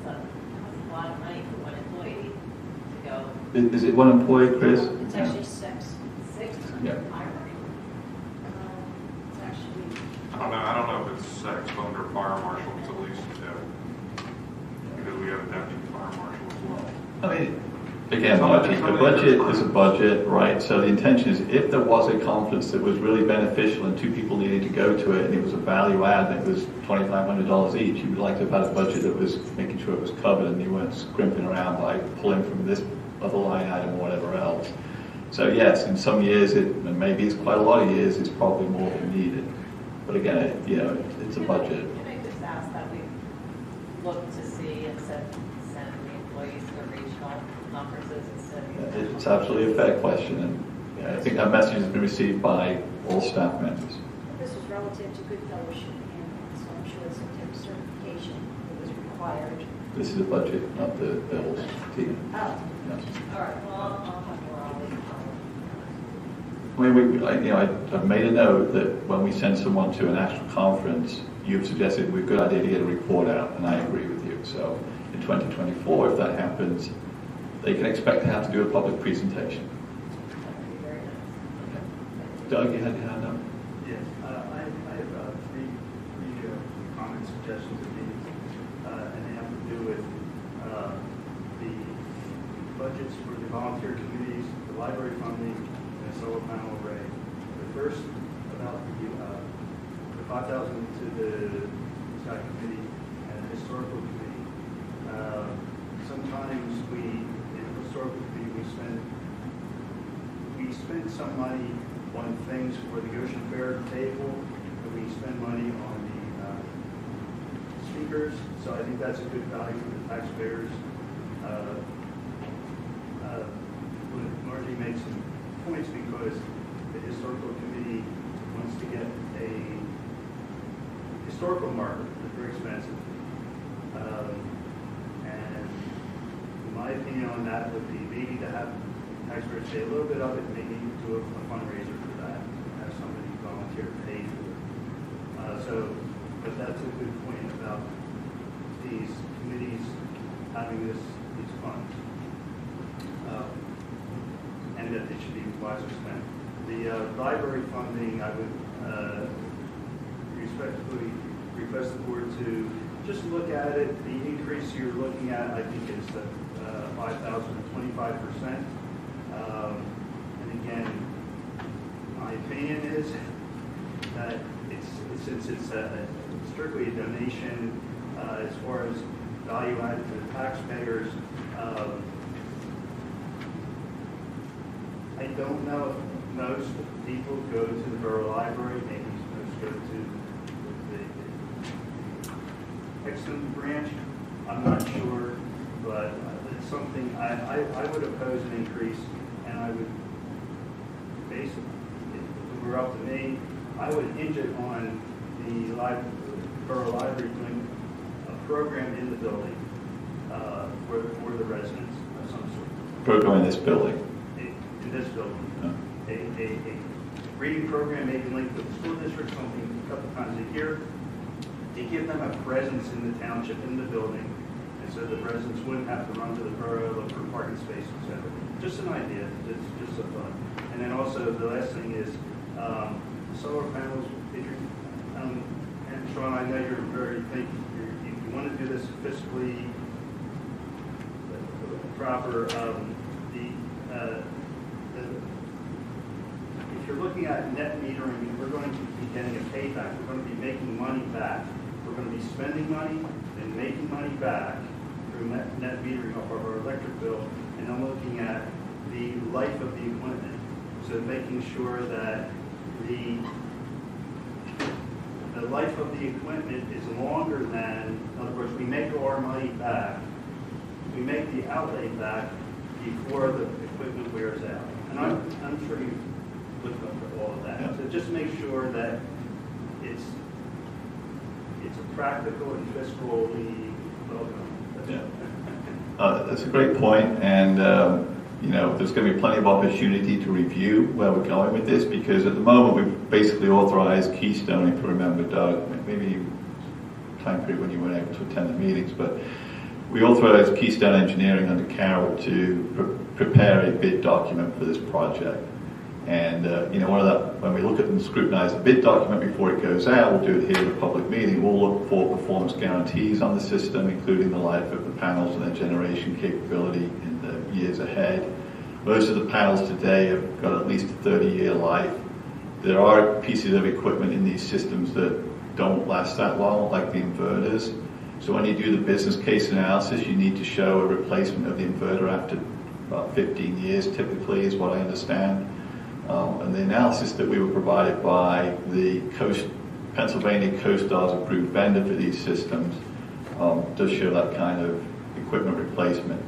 that's a lot of money for one employee to go. Is it one employee, Chris? It's actually six. Six? Yeah. It's actually, I don't know if it's six, but under fire marshal, it's at least two. Because we have a deputy fire marshal as well. I mean, again, the budget is a budget, right? So the intention is if there was a conference that was really beneficial and two people needed to go to it and it was a value add and it was $2,500 each, you would like to have had a budget that was making sure it was covered and you weren't scrimping around by pulling from this other line item or whatever else. So yes, in some years, and maybe it's quite a lot of years, it's probably more than needed. But again, it's a budget. Can I just ask that we look to see and send the employees to regional conferences instead of... It's absolutely a fair question, and I think that message has been received by all staff members. this was relative to good fellowship, and so I'm sure some type of certification that was required. This is a budget, not the bills, Tina. Oh, Yeah. All right, well, I'll have more on these. I mean, I've made a note that when we send someone to an actual conference, you've suggested it would be a good idea to get a report out, and I agree with you. So in 2024, if that happens, they can expect to have to do a public presentation. That would be very nice. Doug, you had your hand up? Yes, I have three comment suggestions and meetings, and they have to do with the budgets for the volunteer committees, the library funding, and the solar panel array. The first about the 5,000 to the Sky Committee and the Historical Committee. Sometimes in the Historical Committee, we spend some money on things for the Goshen Fair table, and we spend money on the speakers, so I think that's a good value for the taxpayers. Margie made some points because the Historical Committee wants to get a historical marker. They're very expensive. And my opinion on that would be maybe to have taxpayers pay a little bit of it, maybe do a fundraiser for that, have somebody volunteer pay for it. But that's a good point about these committees having these funds, and that they should be wisely spent. The library funding, I would respectfully request the board to just look at it. The increase you're looking at, I think, is 5,000 to 25%. And again, my opinion is that since it's strictly a donation, as far as value added to the taxpayers, I don't know if most people go to the borough library. Maybe most go to the Exton branch. I'm not sure, but it's something I would oppose an increase, and I would basically, if it were up to me, I would hinge it on the borough library doing a program in the building for the residents of some sort. Program in this building. In this building. Yeah. A reading program maybe linked to the school district, something a couple times a year, to give them a presence in the township, in the building, and so the residents wouldn't have to run to the borough, look for parking spaces, etc. Just an idea, just a thought. And then also the last thing is solar panels. And Sean, I know you're very you want to do this fiscally proper. If you're looking at net metering, we're going to be getting a payback. We're going to be making money back. We're going to be spending money and making money back through net metering of our electric bill. And I'm looking at the life of the equipment. So making sure that the life of the equipment is longer than, in other words, we make our money back. we make the outlay back before the equipment wears out. And I'm sure you've looked up at all of that. Yeah. So just make sure that it's a practical and fiscally well done. Yeah. That's a great point, and there's going to be plenty of opportunity to review where we're going with this, because at the moment we've basically authorized Keystone, if you remember, Doug, maybe time period when you weren't able to attend the meetings, but we authorized Keystone Engineering under Carroll to prepare a bid document for this project. And when we look at and scrutinize the bid document before it goes out, we'll do it here in a public meeting. We'll look for performance guarantees on the system, including the life of the panels and their generation capability in the years ahead. Most of the panels today have got at least a 30-year life. There are pieces of equipment in these systems that don't last that long, like the inverters. So when you do the business case analysis, you need to show a replacement of the inverter after about 15 years, typically, is what I understand. And the analysis that we were provided by the Pennsylvania CoStar's approved vendor for these systems does show that kind of equipment replacement.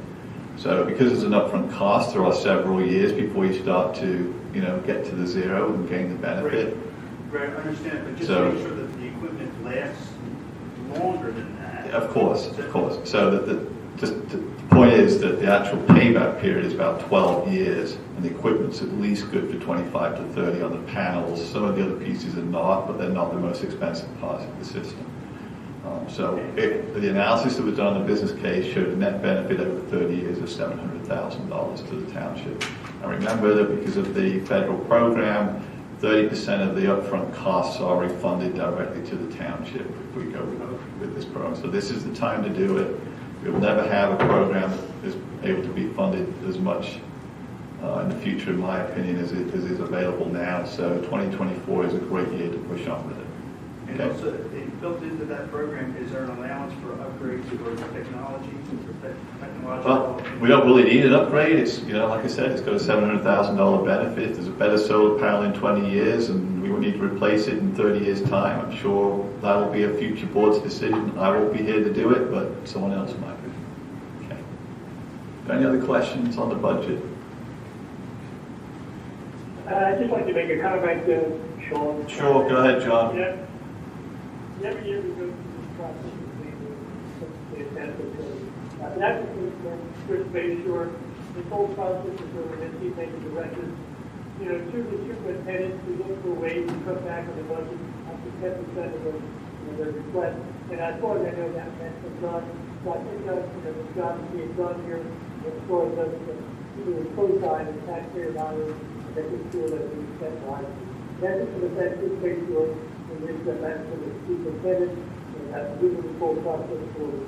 So because it's an upfront cost, there are several years before you start to get to the zero and gain the benefit. Right, I understand, but just make sure that the equipment lasts longer than that. Of course. So the point is that the actual payback period is about 12 years, and the equipment's at least good for 25 to 30 on the panels. Some of the other pieces are not, but they're not the most expensive parts of the system. The analysis that was done on the business case showed a net benefit over 30 years of $700,000 to the township. And remember that because of the federal program, 30% of the upfront costs are refunded directly to the township if we go with this program. So this is the time to do it. We will never have a program that is able to be funded as much in the future, in my opinion, as is available now. So 2024 is a great year to push on with it. And also, built into that program, is there an allowance for upgrades or technology? Well, we don't really need an upgrade. It's, like I said, it's got a $700,000 benefit. There's a better solar panel in 20 years, and we will need to replace it in 30 years' time. I'm sure that will be a future board's decision. I won't be here to do it, but someone else might be. Okay. Any other questions on the budget? I'd just like to make a comment, Sean. Sure, go ahead, John. Yeah. Every year we go through this process of the attentive code. That's Chris Bayshore. This whole process is really an making directions. To the superintendent, we look for ways to cut back on the budget up to 10% of the request. And as far as I know, that meant for John. So I think the job is being done here as far as the co-sign and taxpayer dollars, making sure that we spend wisely. That's it for the fact Chris Bayshore. And this is back to the superintendent, and that's moving the whole process forward.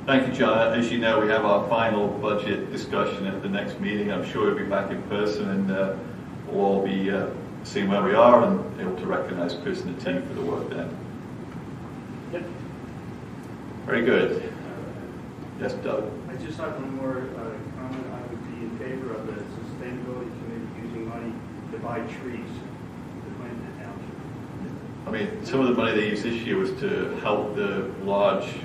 Thank you, John. As you know, we have our final budget discussion at the next meeting. I'm sure we'll be back in person, and we'll all be seeing where we are and able to recognize Chris and the team for the work then. Yep. Very good. Yes, Doug. I just have one more comment. I would be in favor of the sustainability committee using money to buy trees. I mean, some of the money they used this year was to help the large,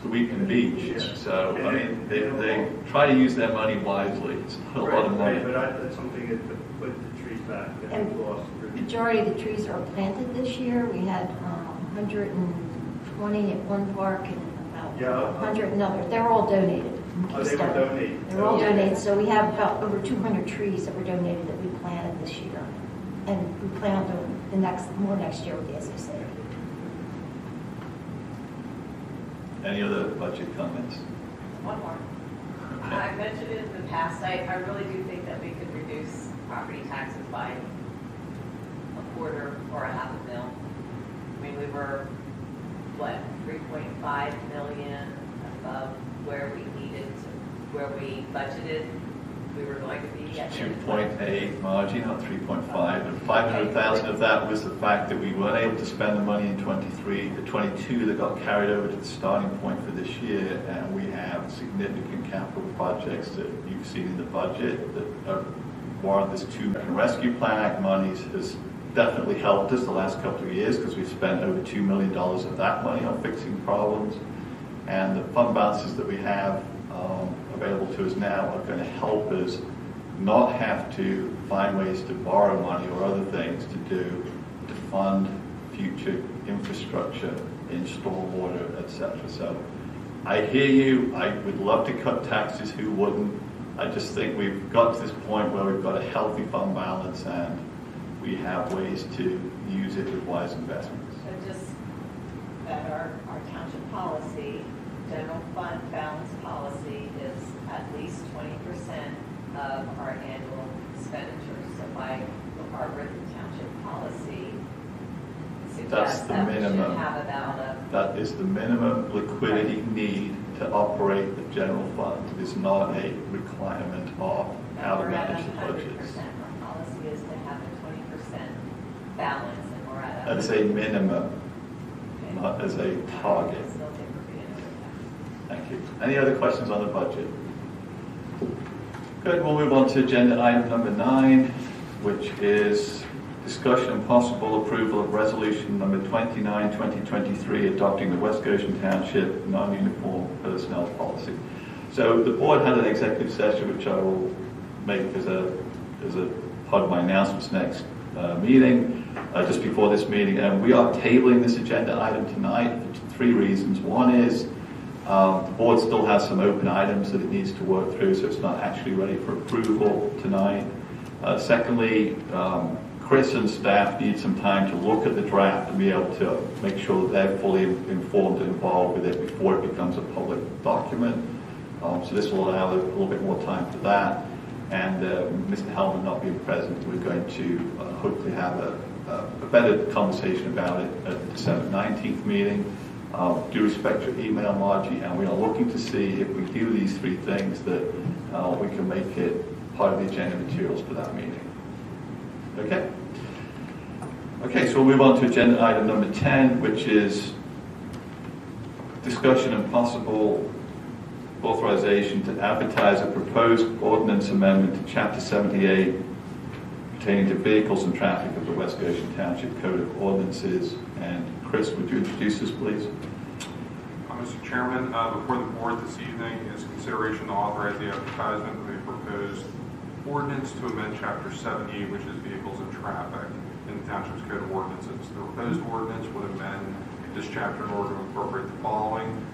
the Weeping Beach. So, I mean, they try to use their money wisely. It's a lot of money. Right, but that's something that to put the trees back that we lost. The majority of the trees are planted this year. We had 120 at one park and about 100 in others. They're all donated. They were donated. They were all donated. So we have about over 200 trees that were donated that we planted this year. And we plan on doing more next year with the SEC. Any other budget comments? One more. I mentioned it in the past, I really do think that we could reduce property taxes by a quarter or a half a mil. I mean, we were, 3.5 million above where we needed to, where we budgeted we were going to be at 2.8 margin, not 3.5. And 500,000 of that was the fact that we weren't able to spend the money in 23, the 22 that got carried over to the starting point for this year, and we have significant capital projects that you've seen in the budget that warrant this American Rescue Plan Act monies has definitely helped us the last couple of years because we've spent over $2 million of that money on fixing problems. And the fund balances that we have available to us now are going to help us not have to find ways to borrow money or other things to fund future infrastructure in stormwater, etc. So I hear you. I would love to cut taxes. Who wouldn't? I just think we've got to this point where we've got a healthy fund balance and we have ways to use it with wise investments. So just that our township policy, general fund balance policy, is at least 20% of our annual expenditures. So by our written township policy, That's the minimum. That is the minimum liquidity need to operate the general fund. It is not a requirement of how to manage the budgets. Our policy is to have a 20% balance, and we're at That's a minimum, not as a target. Thank you. Any other questions on the budget? Good, we'll move on to agenda item number 9, which is discussion and possible approval of resolution number 29, 2023, adopting the West Goshen Township non-uniform personnel policy. So the board had an executive session, which I will make as a part of my announcements next meeting, just before this meeting. And we are tabling this agenda item tonight for 3 reasons. One is the board still has some open items that it needs to work through, so it's not actually ready for approval tonight. Secondly, Chris and staff need some time to look at the draft and be able to make sure that they're fully informed and involved with it before it becomes a public document. So this will allow a little bit more time for that. And Mr. Hellman not being present, we're going to hopefully have a better conversation about it at the December 19th meeting. Do respect your email, Margie, and we are looking to see if we do these 3 things that we can make it part of the agenda materials for that meeting. Okay? Okay, so we'll move on to agenda item number 10, which is discussion and possible authorization to advertise a proposed ordinance amendment to Chapter 78 pertaining to vehicles and traffic of the West Goshen Township Code of Ordinances. And Chris, would you introduce this, please? Mr. Chairman, before the board this evening is consideration to authorize the advertisement of a proposed ordinance to amend Chapter 78, which is vehicles and traffic in the Township's Code of Ordinances. The proposed ordinance would amend this chapter in order to incorporate the following.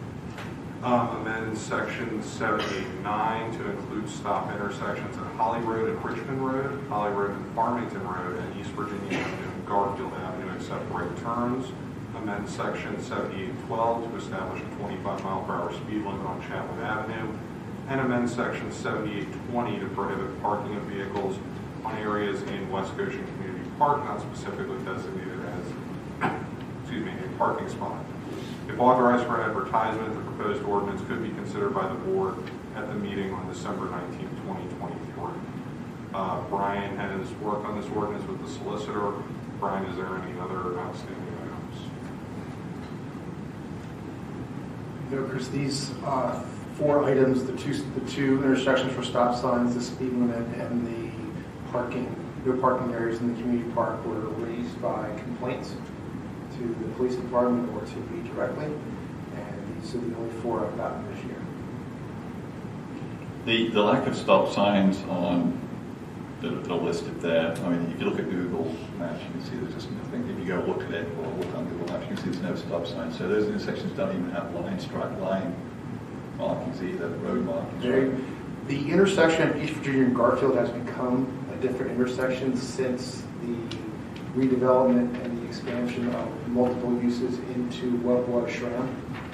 Amend Section 78.9 to include stop intersections at Holly Road and Richmond Road, Holly Road and Farmington Road, and East Virginia Avenue and Garfield Avenue except right turns. Amend Section 78.12 to establish a 25-mile-per-hour speed limit on Chapman Avenue. And amend Section 78.20 to prohibit parking of vehicles on areas in West Goshen Community Park not specifically designated as a parking spot. If authorized for advertisement, the proposed ordinance could be considered by the board at the meeting on December 19, 2023. Brian has worked on this ordinance with the solicitor. Brian, is there any other outstanding items? No, Chris, these 4 items, the two intersections for stop signs, the speed limit, and the no parking areas in the community park were raised by complaints to the police department or to me directly, and these are the only 4 I've gotten this year. The lack of stop signs on that are listed there, I mean, if you look at Google Maps, you can see there's just nothing. If you go look at it or look on Google Maps, you can see there's no stop signs. So those intersections don't even have line markings either, road markings. Right? The intersection of East Virginia and Garfield has become a different intersection since the redevelopment and the expansion of multiple uses into Webwater Shram.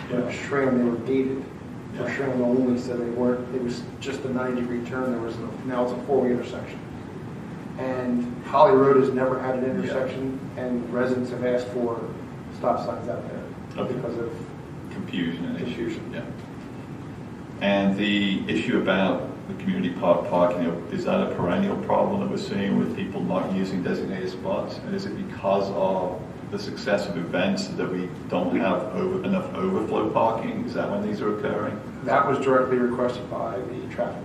But Shram, they were gated for Shram only, so they weren't. It was just a 90-degree turn. Now it's a 4-way intersection. And Holly Road has never had an intersection, and residents have asked for stop signs out there because of confusion and issues. Yeah. And the issue about the community park parking, is that a perennial problem that we're seeing with people not using designated spots? And is it because of the success of events that we don't have enough overflow parking? Is that when these are occurring? That was directly requested by the traffic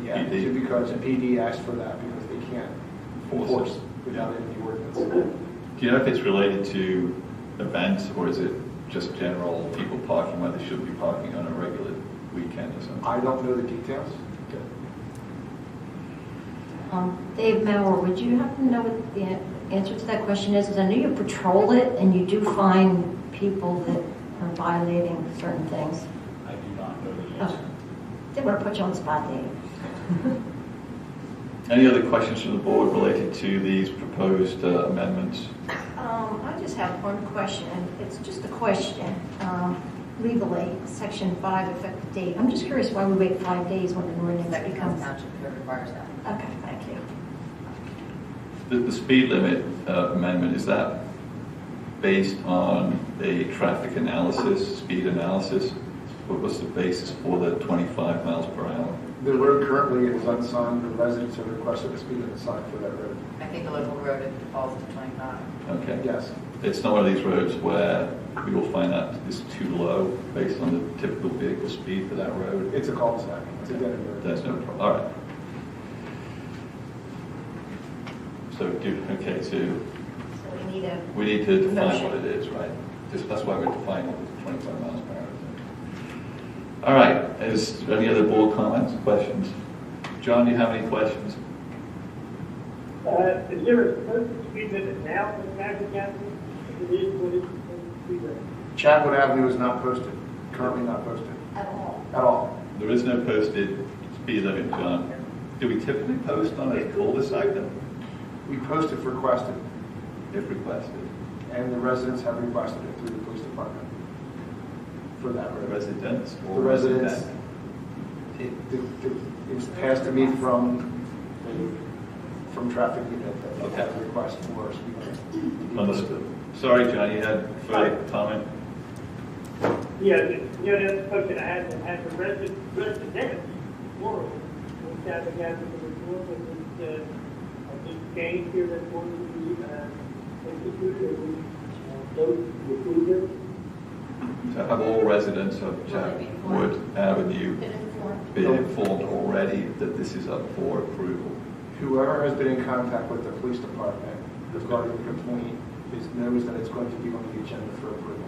PD. Because the PD asked for that because they can't enforce without any ordinance. Do you know if it's related to events or is it just general people parking where they should be parking on a regular weekend or something? I don't know the details. Okay. Dave Maurer, would you happen to know what the answer to that question is? Because I know you patrol it and you do find people that are violating certain things. I do not know the answer. Didn't want to put you on the spot, Dave. Any other questions from the board related to these proposed amendments? I just have one question, and it's just a question. Legally, Section 5, effective date. I'm just curious why we wait 5 days when an ordinance That becomes becomes... township code requires that. Okay, thank you. The speed limit amendment, is that based on a traffic analysis, speed analysis? What was the basis for the 25 miles per hour? The road currently is unsigned. The residents have requested a speed limit sign for that road. I think the local road it falls to 25. Okay. Yes. It's not one of these roads where we will find out it's too low based on the typical vehicle speed for that road. It's a cul-de-sac. It's a dead end road. There's no problem. All right. So, okay, so So we need to define motion. what it is, right? That's why we're defining what the 25 miles per hour is. All right. Is there any other board comments, questions? John, do you have any questions? Is there a supposed speed limit now in Madison County? It is what it's speed limit. Chatwood Avenue is not posted, currently not posted At all. at all. There is no posted speed limit, John. Do we typically post on a cul-de-sac though? We post if requested, If requested. and the residents have requested it through the police department for that road. Residents or The residents, resident? it was passed to me from traffic unit that they had a request for a speed limit. Understood. Sorry, John, you had further comment? Yeah, the other question I had the residents, plural, in Madison County before, was it, this change here that's going to be instituted, or those recruited? To have all residents of Chatwood Avenue be informed already that this is up for approval. Whoever has been in contact with the police department regarding the complaint knows that it's going to be on the agenda for approval.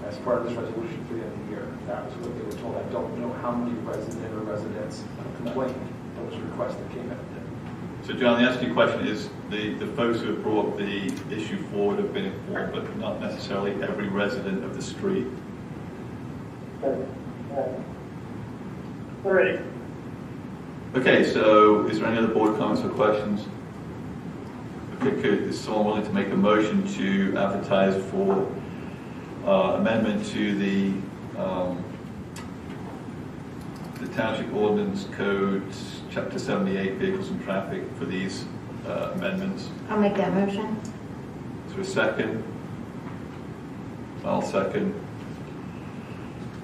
As part of this resolution for the end of the year, that was what they were told. I don't know how many residents complained. That was a request that came in. So, John, the answer to your question is the folks who have brought the issue forward have been informed, but not necessarily every resident of the street. All right. Okay, so is there any other board comments or questions? Okay, is someone willing to make a motion to advertise for amendment to the Township Ordinance Code, Chapter 78, Vehicles and Traffic, for these amendments? I'll make that motion. Is there a second? I'll second.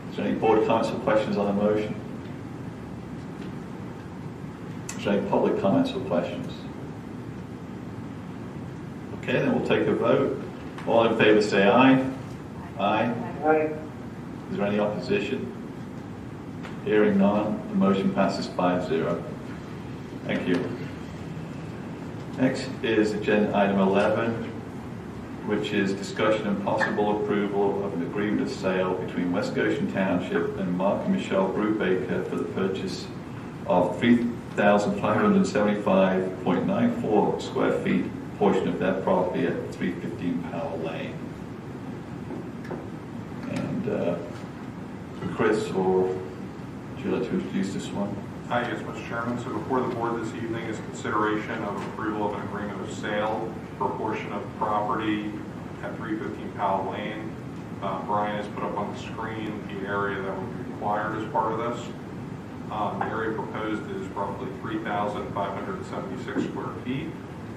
Is there any board comments or questions on the motion? Is there any public comments or questions? Okay, then we'll take a vote. All in favor say aye. Aye. Aye. Is there any opposition? Hearing none, the motion passes 5-0. Thank you. Next is agenda item 11, which is discussion and possible approval of an agreement of sale between West Goshen Township and Mark and Michelle Brubaker for the purchase of 3,575.94 square feet portion of their property at 315 Powell Lane. And Chris, or would you like to introduce this one? Yes, Mr. Chairman. So before the board this evening is consideration of approval of an agreement of sale for a portion of property at 315 Powell Lane. Brian has put up on the screen the area that would be required as part of this. The area proposed is roughly 3,576 square feet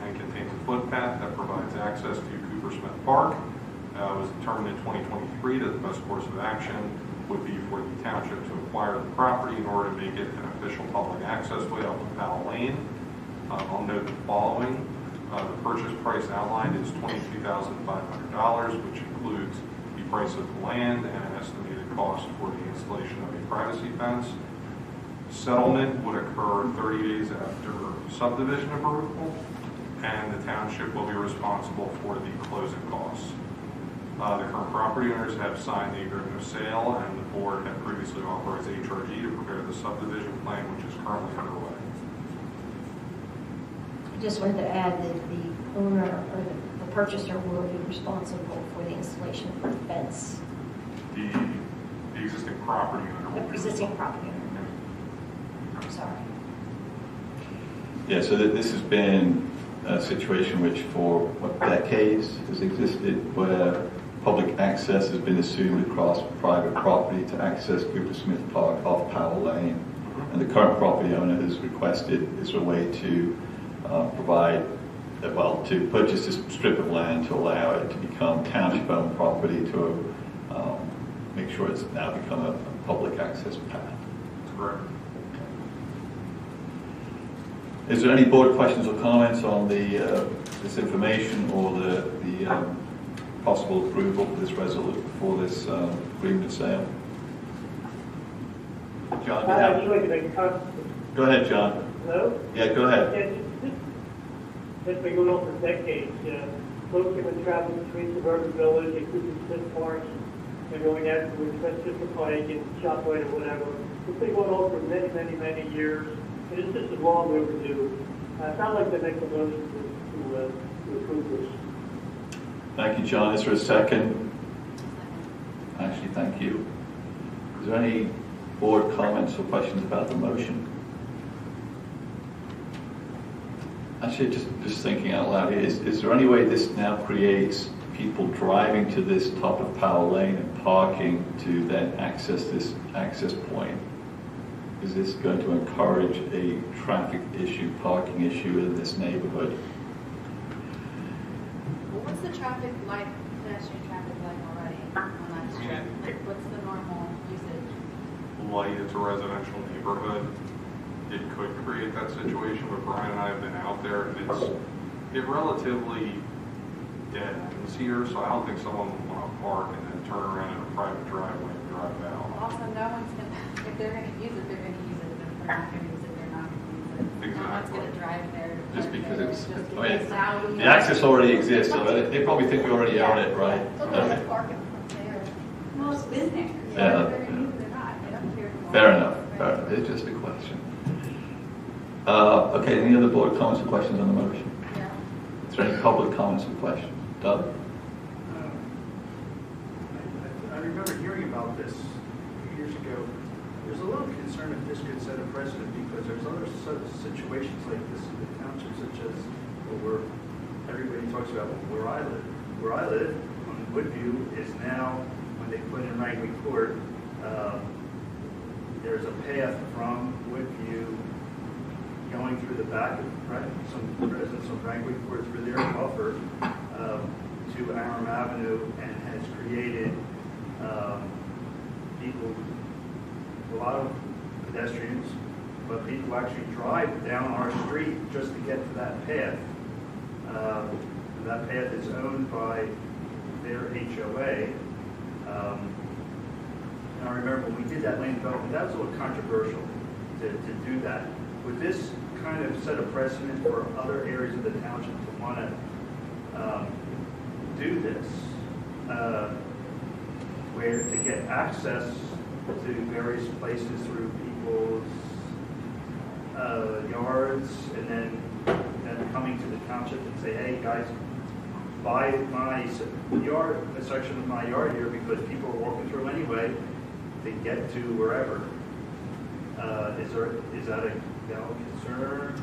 and contains a footpath that provides access to Cooper Smith Park. It was determined in 2023 that the best course of action would be for the township to acquire the property in order to make it an official public access way up to Powell Lane. I'll note the following. The purchase price outlined is $22,500, which includes the price of the land and an estimated cost for the installation of a privacy fence. Settlement would occur 30 days after subdivision approval, and the township will be responsible for the closing costs. The current property owners have signed the agreement of sale, and the board had previously authorized HRG to prepare the subdivision plan, which is currently underway. I just wanted to add that the owner or the purchaser will be responsible for the installation of the fence. The existing property owner will The be existing responsible. property owner. I'm sorry. Yeah, so this has been a situation which for decades has existed, where public access has been assumed across private property to access Cooper Smith Park off Powell Lane. And the current property owner has requested is a way to provide, well, to purchase this strip of land to allow it to become township-owned property to make sure it's now become a public access path. That's correct. Is there any board questions or comments on the this information or the possible approval for this agreement of sale? John, do you have- I'd like to make a comment. Go ahead, John. Hello? Yeah, go ahead. This has been going on for decades. Folks have been traveling between suburban village and Cooper Smith Parks and going out to Westchester Pike and ShopRite or whatever. It's been going on for many, many, many years, and it's just long overdue. I'd like to make a motion to approve this. Thank you, John. Is there a second? Actually, thank you. Is there any board comments or questions about the motion? Actually, just thinking out loud here, is there any way this now creates people driving to this top of Powell Lane and parking to then access this access point? Is this going to encourage a traffic issue, parking issue in this neighborhood? Well, what's the traffic like, pedestrian traffic like already on that strip? Like, what's the normal usage? Light, it's a residential neighborhood. It could create that situation, but Brian and I have been out there, and it's relatively dead ends here, so I don't think someone would want to park and then turn around in a private driveway and drive out. Also, no one's going to, if they're going to use it, they're going to use it. If they're not going to use it, they're not going to use it. No one's Exactly. going to drive there. to Just park because there, it's, just I mean, because now we the access already exists, so they probably think we already own it, right? Okay. Well, it's been there. Yeah. Whether they're going to use it or not, they don't care. Fair enough. Fair enough. It's just a question. Okay, any other board comments or questions on the motion? Yeah. Is there any public comments or questions? Doug? I remember hearing about this a few years ago. There's a little concern if this could set a precedent because there's other situations like this in the township, such as where everybody talks about where I live. Where I live on Woodview is now, when they put in Rangley Court, there's a path from Woodview going through the back of some residents of Rangley Court through their buffer to Aram Avenue and has created people, a lot of pedestrians, but people actually drive down our street just to get to that path. And that path is owned by their HOA. And I remember when we did that land development, that was a little controversial to do that. Would this kind of set a precedent for other areas of the township to want to do this, where to get access to various places through people's yards, and then coming to the township and say, hey guys, buy my yard, a section of my yard here, because people are walking through anyway to get to wherever. Is that a valid concern,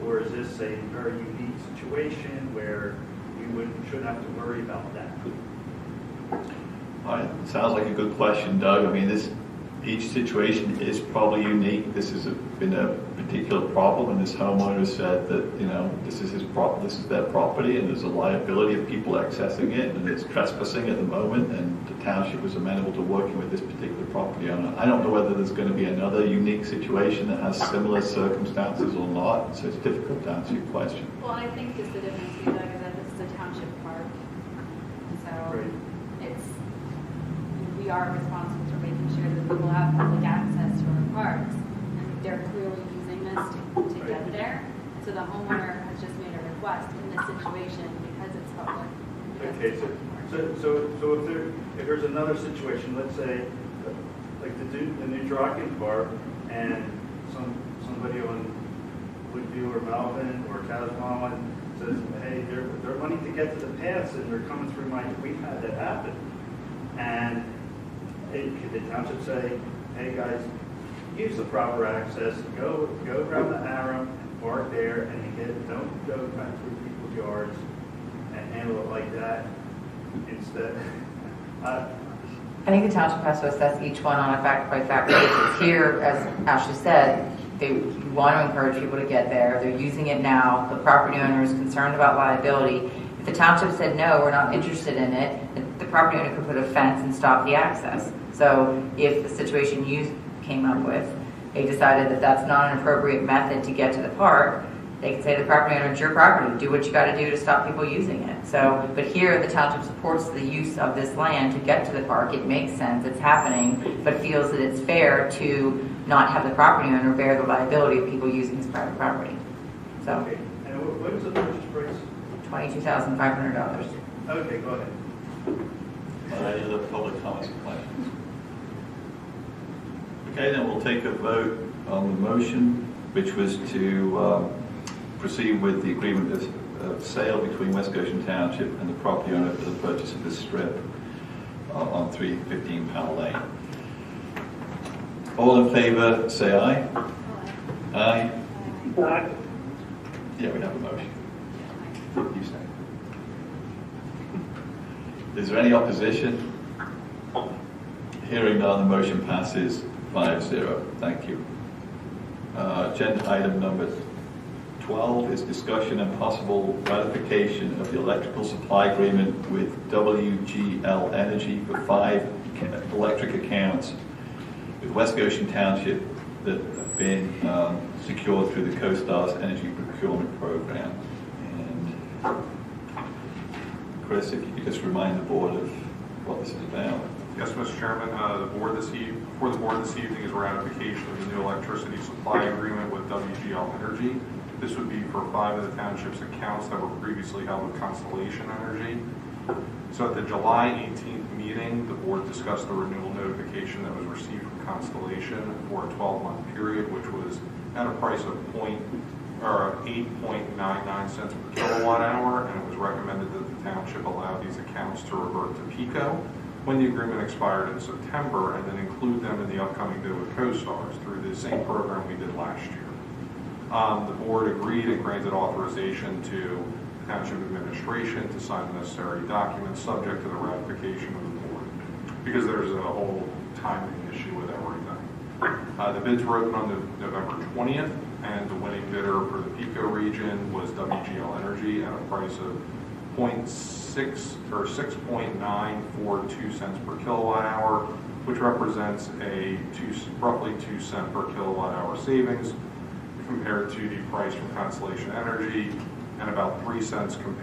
or is this a very unique situation where you shouldn't have to worry about that? All right, sounds like a good question, Doug. I mean, each situation is probably unique. This has been a particular problem, and this homeowner said that, this is this is their property, and there's a liability of people accessing it, and it's trespassing at the moment, and the township was amenable to working with this particular property owner. I don't know whether there's going to be another unique situation that has similar circumstances or not, so it's difficult to answer your question. Well, I think just the difference between Doug is that this is a township park. So we are responsible for making sure that people have public access to our parks. And they're clearly using this to get there. So the homeowner has just made a request in this situation because it's public. Okay, so So if there's another situation, let's say, like the new Draken Park, and somebody on Woodview or Malvern or Casablanca says, hey, they're wanting to get to the paths and they're coming through we've had that happen. And could the township say, hey guys, use the proper access, go around the arrow, park there, and don't go back through people's yards and handle it like that instead. I think the township has to assess each one on a fact-by-fact basis. Here, as Ashley said, they want to encourage people to get there. They're using it now. The property owner is concerned about liability. If the township said, no, we're not interested in it, the property owner could put a fence and stop the access. So if the situation you came up with, they decided that that's not an appropriate method to get to the park, they can say to the property owner, it's your property, do what you got to do to stop people using it. So, but here the township supports the use of this land to get to the park. It makes sense, it's happening, but feels that it's fair to not have the property owner bear the liability of people using his private property. So, Okay. And what is the purchase price? $22,500. Okay, go ahead. Any other public comments or questions? Okay, then we'll take a vote on the motion, which was to proceed with the agreement of sale between West Goshen Township and the property owner for the purchase of this strip on 315 Powell Lane. All in favor, say aye. Aye. Aye. Yeah, we have a motion. You say. Is there any opposition? Hearing none, the motion passes 5-0. Thank you. Agenda item number 12 is discussion and possible ratification of the electrical supply agreement with WGL Energy for 5 electric accounts with West Goshen Township that have been secured through the CoStar's energy procurement program. And Chris, if you could just remind the board of what this is about. Yes, Mr. Chairman, before the board this evening is ratification of the new electricity supply agreement with WGL Energy. This would be for 5 of the township's accounts that were previously held with Constellation Energy. So at the July 18th meeting, the board discussed the renewal notification that was received from Constellation for a 12-month period, which was at a price of 8.99 cents per kilowatt hour, and it was recommended that the township allow these accounts to revert to PICO when the agreement expired in September, and then include them in the upcoming bid with CoStars through the same program we did last year. The board agreed and granted authorization to the township administration to sign the necessary documents subject to the ratification of the board, because there's a whole timing issue with everything. The bids were open on November 20th, and the winning bidder for the PICO region was WGL Energy at a price of 6.942 cents per kilowatt hour, which represents a roughly 2 cent per kilowatt hour savings compared to the price from Constellation Energy, and about 3 cents per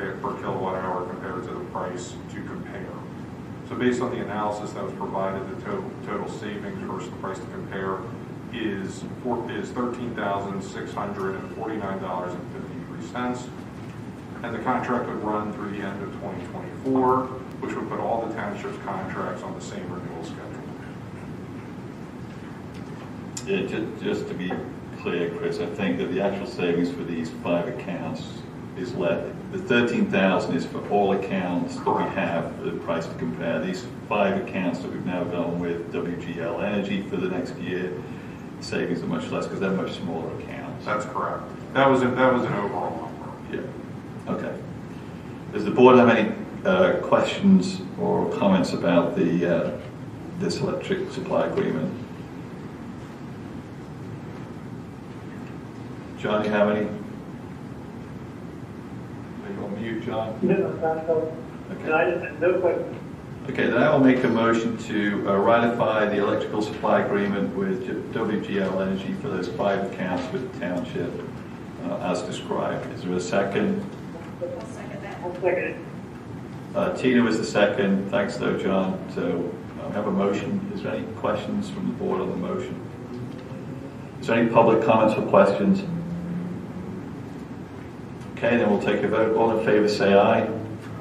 kilowatt hour compared to the price to compare. So based on the analysis that was provided, the total savings versus the price to compare is $13,649.53. And the contract would run through the end of 2024, which would put all the township's contracts on the same renewal schedule. Yeah, just to be clear, Chris, I think that the actual savings for these 5 accounts is the 13,000 is for all accounts that we have the price to compare. These 5 accounts that we've now done with WGL Energy for the next year, savings are much less because they're much smaller accounts. That's correct. That was an overall number. Yeah. Okay. Does the board have any questions or comments about this electric supply agreement? John, you have any? Are you on mute, John? No, I have no question. Okay, then I will make a motion to ratify the electrical supply agreement with WGL Energy for those 5 accounts with the township as described. Is there a second? I'll second that. I'll second it. Tina was the second. Thanks, though, John. So I have a motion. Is there any questions from the board on the motion? Is there any public comments or questions? Okay, then we'll take a vote. All in favor, say aye.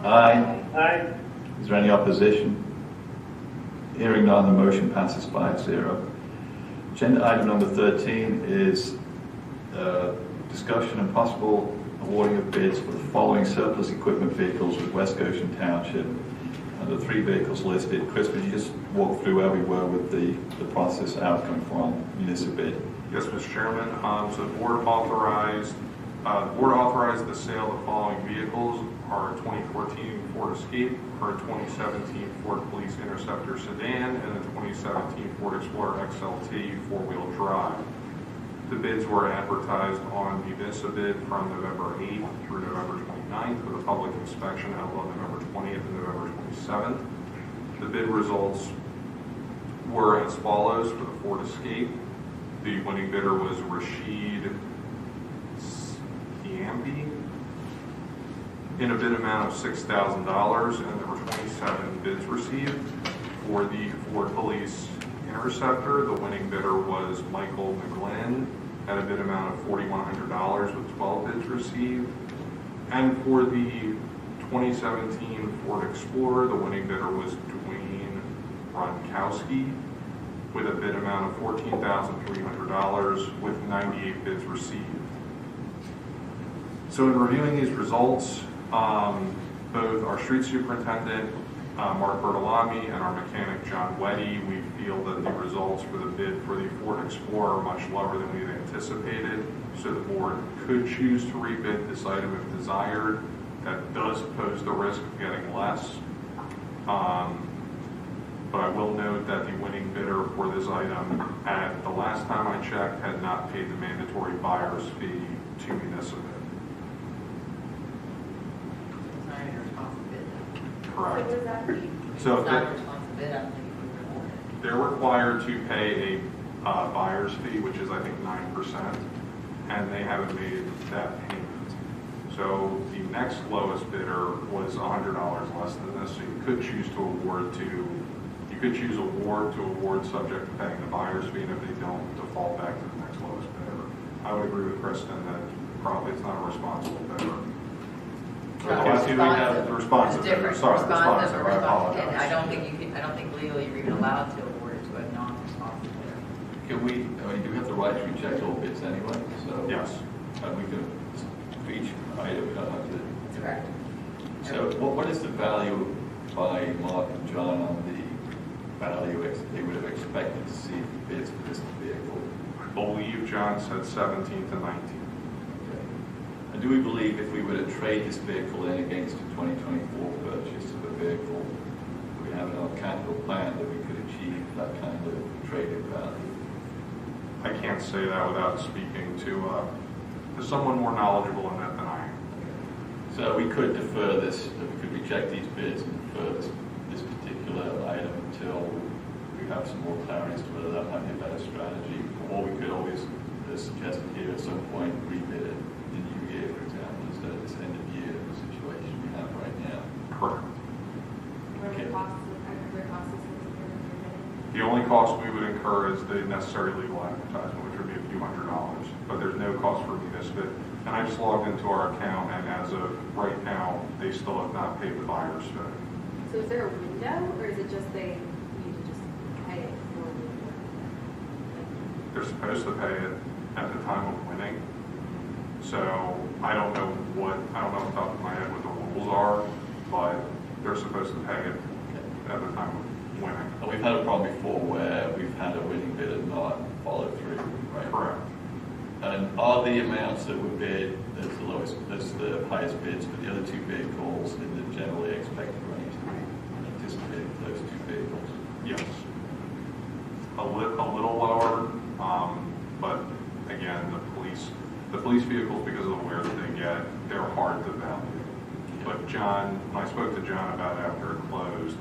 Aye. Aye. Is there any opposition? Hearing none, the motion passes 5-0. Agenda item number 13 is discussion and possible awarding of bids for the following surplus equipment vehicles with West Goshen Township. The 3 vehicles listed. Chris, would you just walk through where we were with the process outcome from municipal bid? Yes, Mr. Chairman. So the board authorized the sale of the following vehicles: our 2014 Ford Escape, our 2017 Ford Police Interceptor sedan, and the 2017 Ford Explorer XLT four-wheel drive. The bids were advertised on municipal bid from November 8th through November 29th, with a public inspection held on November 20th and November 27th. The bid results were as follows for the Ford Escape. The winning bidder was Rashid Siambi in a bid amount of $6,000, and there were 27 bids received. For the Ford Police Interceptor, the winning bidder was Michael McGlynn at a bid amount of $4,100 with 12 bids received. And for the 2017 Ford Explorer, the winning bidder was Dwayne Ronkowski with a bid amount of $14,300 with 98 bids received. So in reviewing these results, both our street superintendent, Mark Bertolami, and our mechanic, John Weddy, we feel that the results for the bid for the Ford Explorer are much lower than we had anticipated, so the board could choose to rebid this item if desired. That does pose the risk of getting less. But I will note that the winning bidder for this item, at the last time I checked, had not paid the mandatory buyer's fee to municipal bid. It's not your responsibility. Correct. So what does that mean? So It's not your responsibility, I don't think we would award it. they're required to pay a buyer's fee, which is I think 9%, and they haven't made that payment. So the next lowest bidder was $100 less than this, so you could choose to award subject to paying the buyer's fee, and if they don't, default back to the next lowest bidder. I would agree with Kristen that probably it's not a responsible bidder. The responsive bidder. Sorry, responsive. I apologize. I don't think legally you're even allowed to award it to a non-responsive bidder. Can we, I mean, do we have the right to reject all bids anyway? So Yes. we can, for each item, we don't have to. That's correct. So what is the value by Mark and John on the value they would have expected to see for bids for this vehicle? I believe John said 17 to 19. Okay. And do we believe if we were to trade this vehicle in against a 2024 purchase of a vehicle we have in our capital plan that we could achieve that kind of trading value? I can't say that without speaking to someone more knowledgeable in that than I am. So we could defer this, we could reject these bids and defer this particular item until we have some more clarity as to whether that might be a better strategy. Or we could always suggest here at some point rebid it in the new year, for example, instead of this end of year situation we have right now. Correct. What are the costs associated with it? The only cost we would incur is the necessary legal advertisement, which would be a few $100s, but there's no cost for municipal. And I just logged into our account, and as of right now, they still have not paid the buyer's fee. So is there a window, or is it just they need to just pay it before we award it? They're supposed to pay it at the time of winning. So I don't know off the top of my head what the rules are, but they're supposed to pay it at the time of winning. And we've had a problem before where we've had a winning bidder not follow through, right? Correct. And are the amounts that were bid as the highest bids for the other two vehicles in the generally expected range that we anticipated for those two vehicles? Yes. A little lower, but again, the police vehicles, because of the wear that they get, they're hard to value. But John, when I spoke to John about it after it closed,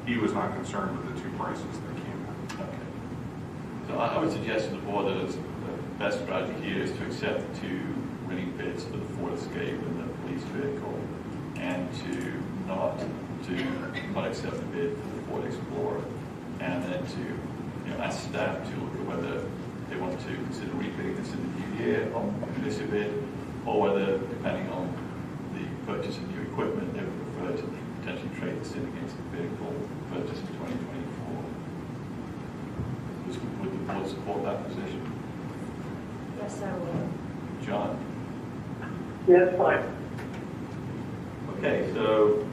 he was not concerned with the two prices that came in. Okay. So I would suggest to the board that the best strategy here is to accept the two winning bids for the Ford Escape and the police vehicle, and to not accept the bid for the Ford Explorer, and then to ask staff to look at whether they want to consider rebidding this in the new year on this bid, or whether, depending on the purchase of new equipment, they would prefer to potentially trade this in against the vehicle purchased in 2024. Would the board support that position? Yes, I will. John? Yes, fine. Okay, so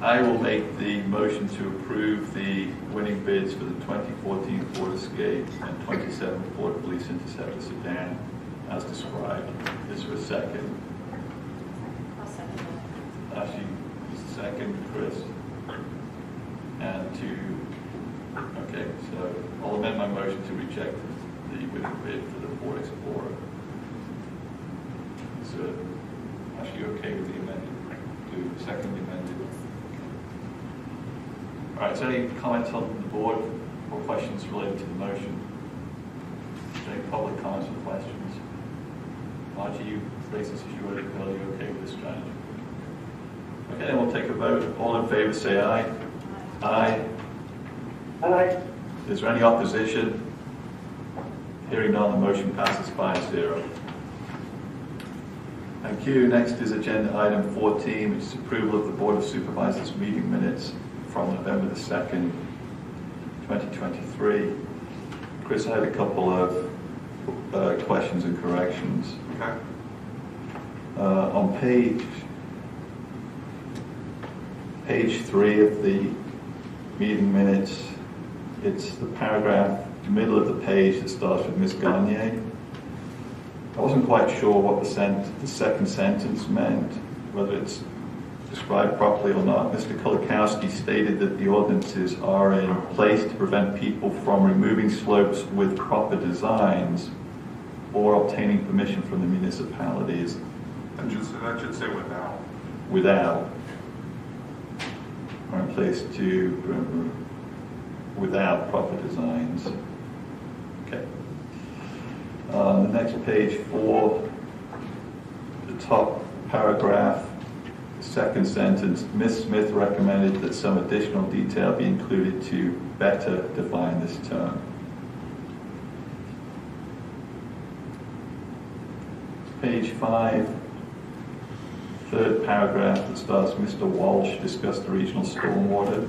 I will make the motion to approve the winning bids for the 2014 Ford Escape and 27 Ford Police Interceptor sedan as described. Is there a second? I'll second that. Ashley is the second, Chris. And okay, so I'll amend my motion to reject the winning bid for the Ford Explorer. So, Ashley, you okay with the amended? To second the amended? All right, so any comments on the board or questions related to the motion? Is there any public comments or questions? Margie, you raised this issue earlier. Are you okay with this strategy? Okay, then we'll take a vote. All in favor say aye. Aye. Aye. Is there any opposition? Hearing none, the motion passes 5-0. Thank you. Next is agenda item 14, which is approval of the Board of Supervisors meeting minutes from November the 2nd, 2023. Chris, I had a couple of questions and corrections. Okay. On page 3 of the meeting minutes, it's the paragraph, middle of the page that starts with Ms. Garnier. I wasn't quite sure what the second sentence meant, whether it's described properly or not. Mr. Kulikowski stated that the ordinances are in place to prevent people from removing slopes with proper designs or obtaining permission from the municipalities. That should say without. Without. Are in place to without proper designs. Okay. On the next page 4, the top paragraph, second sentence, Ms. Smith recommended that some additional detail be included to better define this term. Page 5, third paragraph that starts, Mr. Walsh discussed the regional stormwater.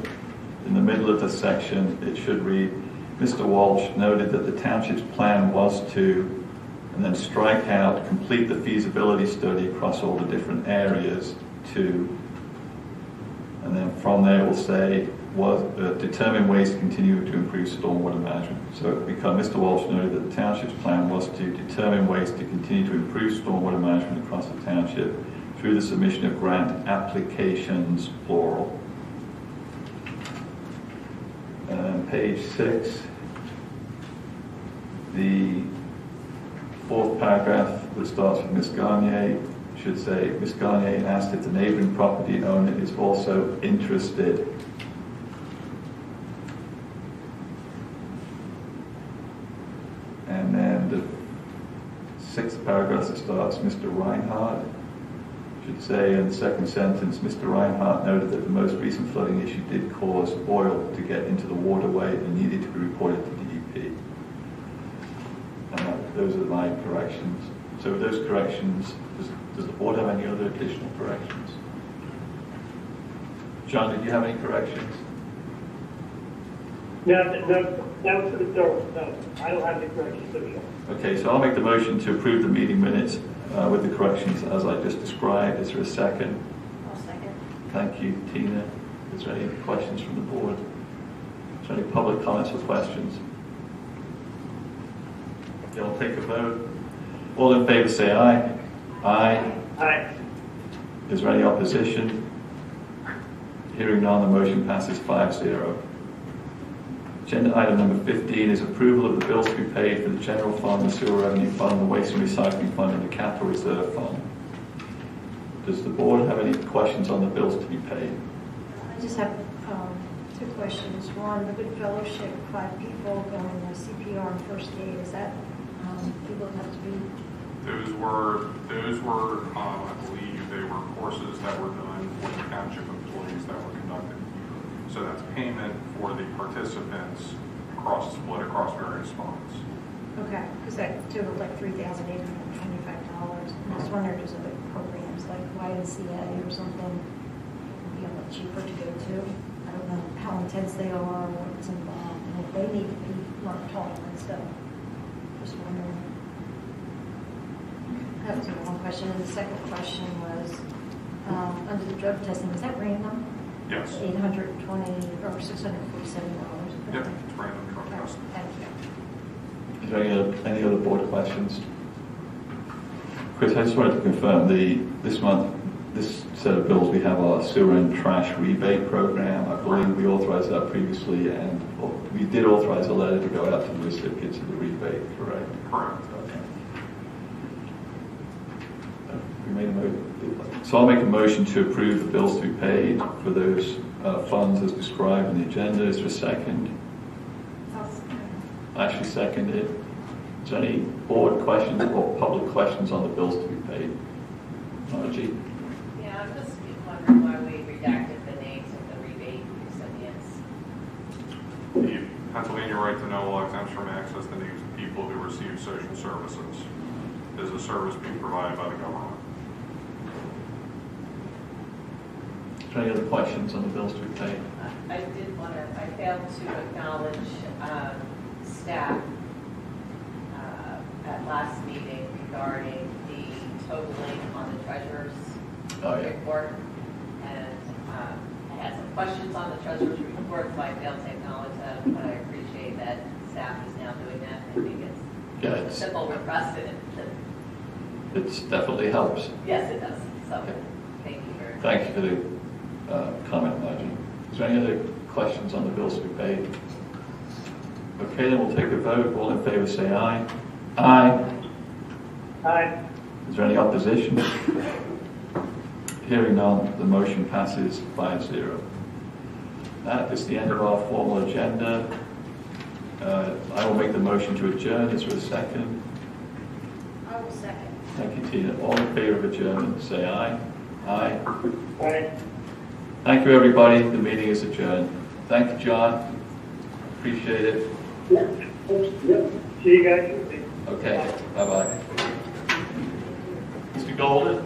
In the middle of the section, it should read, Mr. Walsh noted that the township's plan was to, and then strike out, complete the feasibility study across all the different areas to, and then from there it will say, was determine ways to continue to improve stormwater management. So Mr. Walsh noted that the township's plan was to determine ways to continue to improve stormwater management across the township through the submission of grant applications, plural. Page 6, the fourth paragraph that starts with Ms. Garnier should say, Ms. Garnier asked if the neighboring property owner is also interested. And then the sixth paragraph that starts, Mr. Reinhardt should say in the second sentence, Mr. Reinhardt noted that the most recent flooding issue did cause oil to get into the waterway and needed to be reported to DEP. Those are my corrections. So with those corrections, does the board have any other additional corrections? John, did you have any corrections? No, that was for the third. No, I don't have any corrections to show. Okay, so I'll make the motion to approve the meeting minutes with the corrections as I just described. Is there a second? I'll second. Thank you, Tina. Is there any questions from the board? Is there any public comments or questions? Okay, I'll take a vote. All in favor say aye. Aye. Aye. Is there any opposition? Hearing none, the motion passes 5-0. Agenda item number 15 is approval of the bills to be paid for the general fund, the sewer revenue fund, the waste and recycling fund, and the capital reserve fund. Does the board have any questions on the bills to be paid? I just have two questions. One, the Good Fellowship, 5 people going to CPR and first aid. Is that people have to be? Those were, I believe, they were courses that were done for the township employees that were conducted. So that's payment for the participants split across various funds. Okay, because that totaled like $3,825. And I was wondering if there's other programs like YMCA or something significantly cheaper to go to. I don't know how intense they are, what's involved, and if they need to be marked tall and stuff. Just wondering. That was one question. And the second question was, under the drug testing, is that random? Yes. $820 or $647? Yep, it's random drug testing. Thank you. Is there any other board questions? Chris, I just wanted to confirm this month, this set of bills, we have our sewer and trash rebate program. I believe we authorized that previously, and we did authorize a letter to go out to the recipients of the rebate, correct? Correct. Okay. So I'll make a motion to approve the bills to be paid for those funds as described in the agenda. Is there a second? I actually second it. Is there any board questions or public questions on the bills to be paid? Margie? Yeah, I'm just wondering why we redacted the names of the rebate recipients. The Pennsylvania Right to Know Law exempts from access the names of people who receive social services. Is a service being provided by the government? Is there any other questions on the bills to be paid? I failed to acknowledge staff at last meeting regarding the totaling on the treasurer's report. And I had some questions on the treasurer's report, so I failed to acknowledge that, but I appreciate that staff is now doing that. I think it's a simple request. It definitely helps. Yes, it does. So, thank you very much. Thank you for the comment, Margie. Is there any other questions on the bills to be paid? Okay, then we'll take a vote. All in favor say aye. Aye. Aye. Is there any opposition? Hearing none, the motion passes 5-0. That is the end of our formal agenda. I will make the motion to adjourn. Is there a second? I will second. Thank you, Tina. All in favor of adjournment, say aye. Aye. Aye. Thank you, everybody. The meeting is adjourned. Thank you, John. Appreciate it. Yep. See you guys. Okay. Bye-bye. Mr. Golden?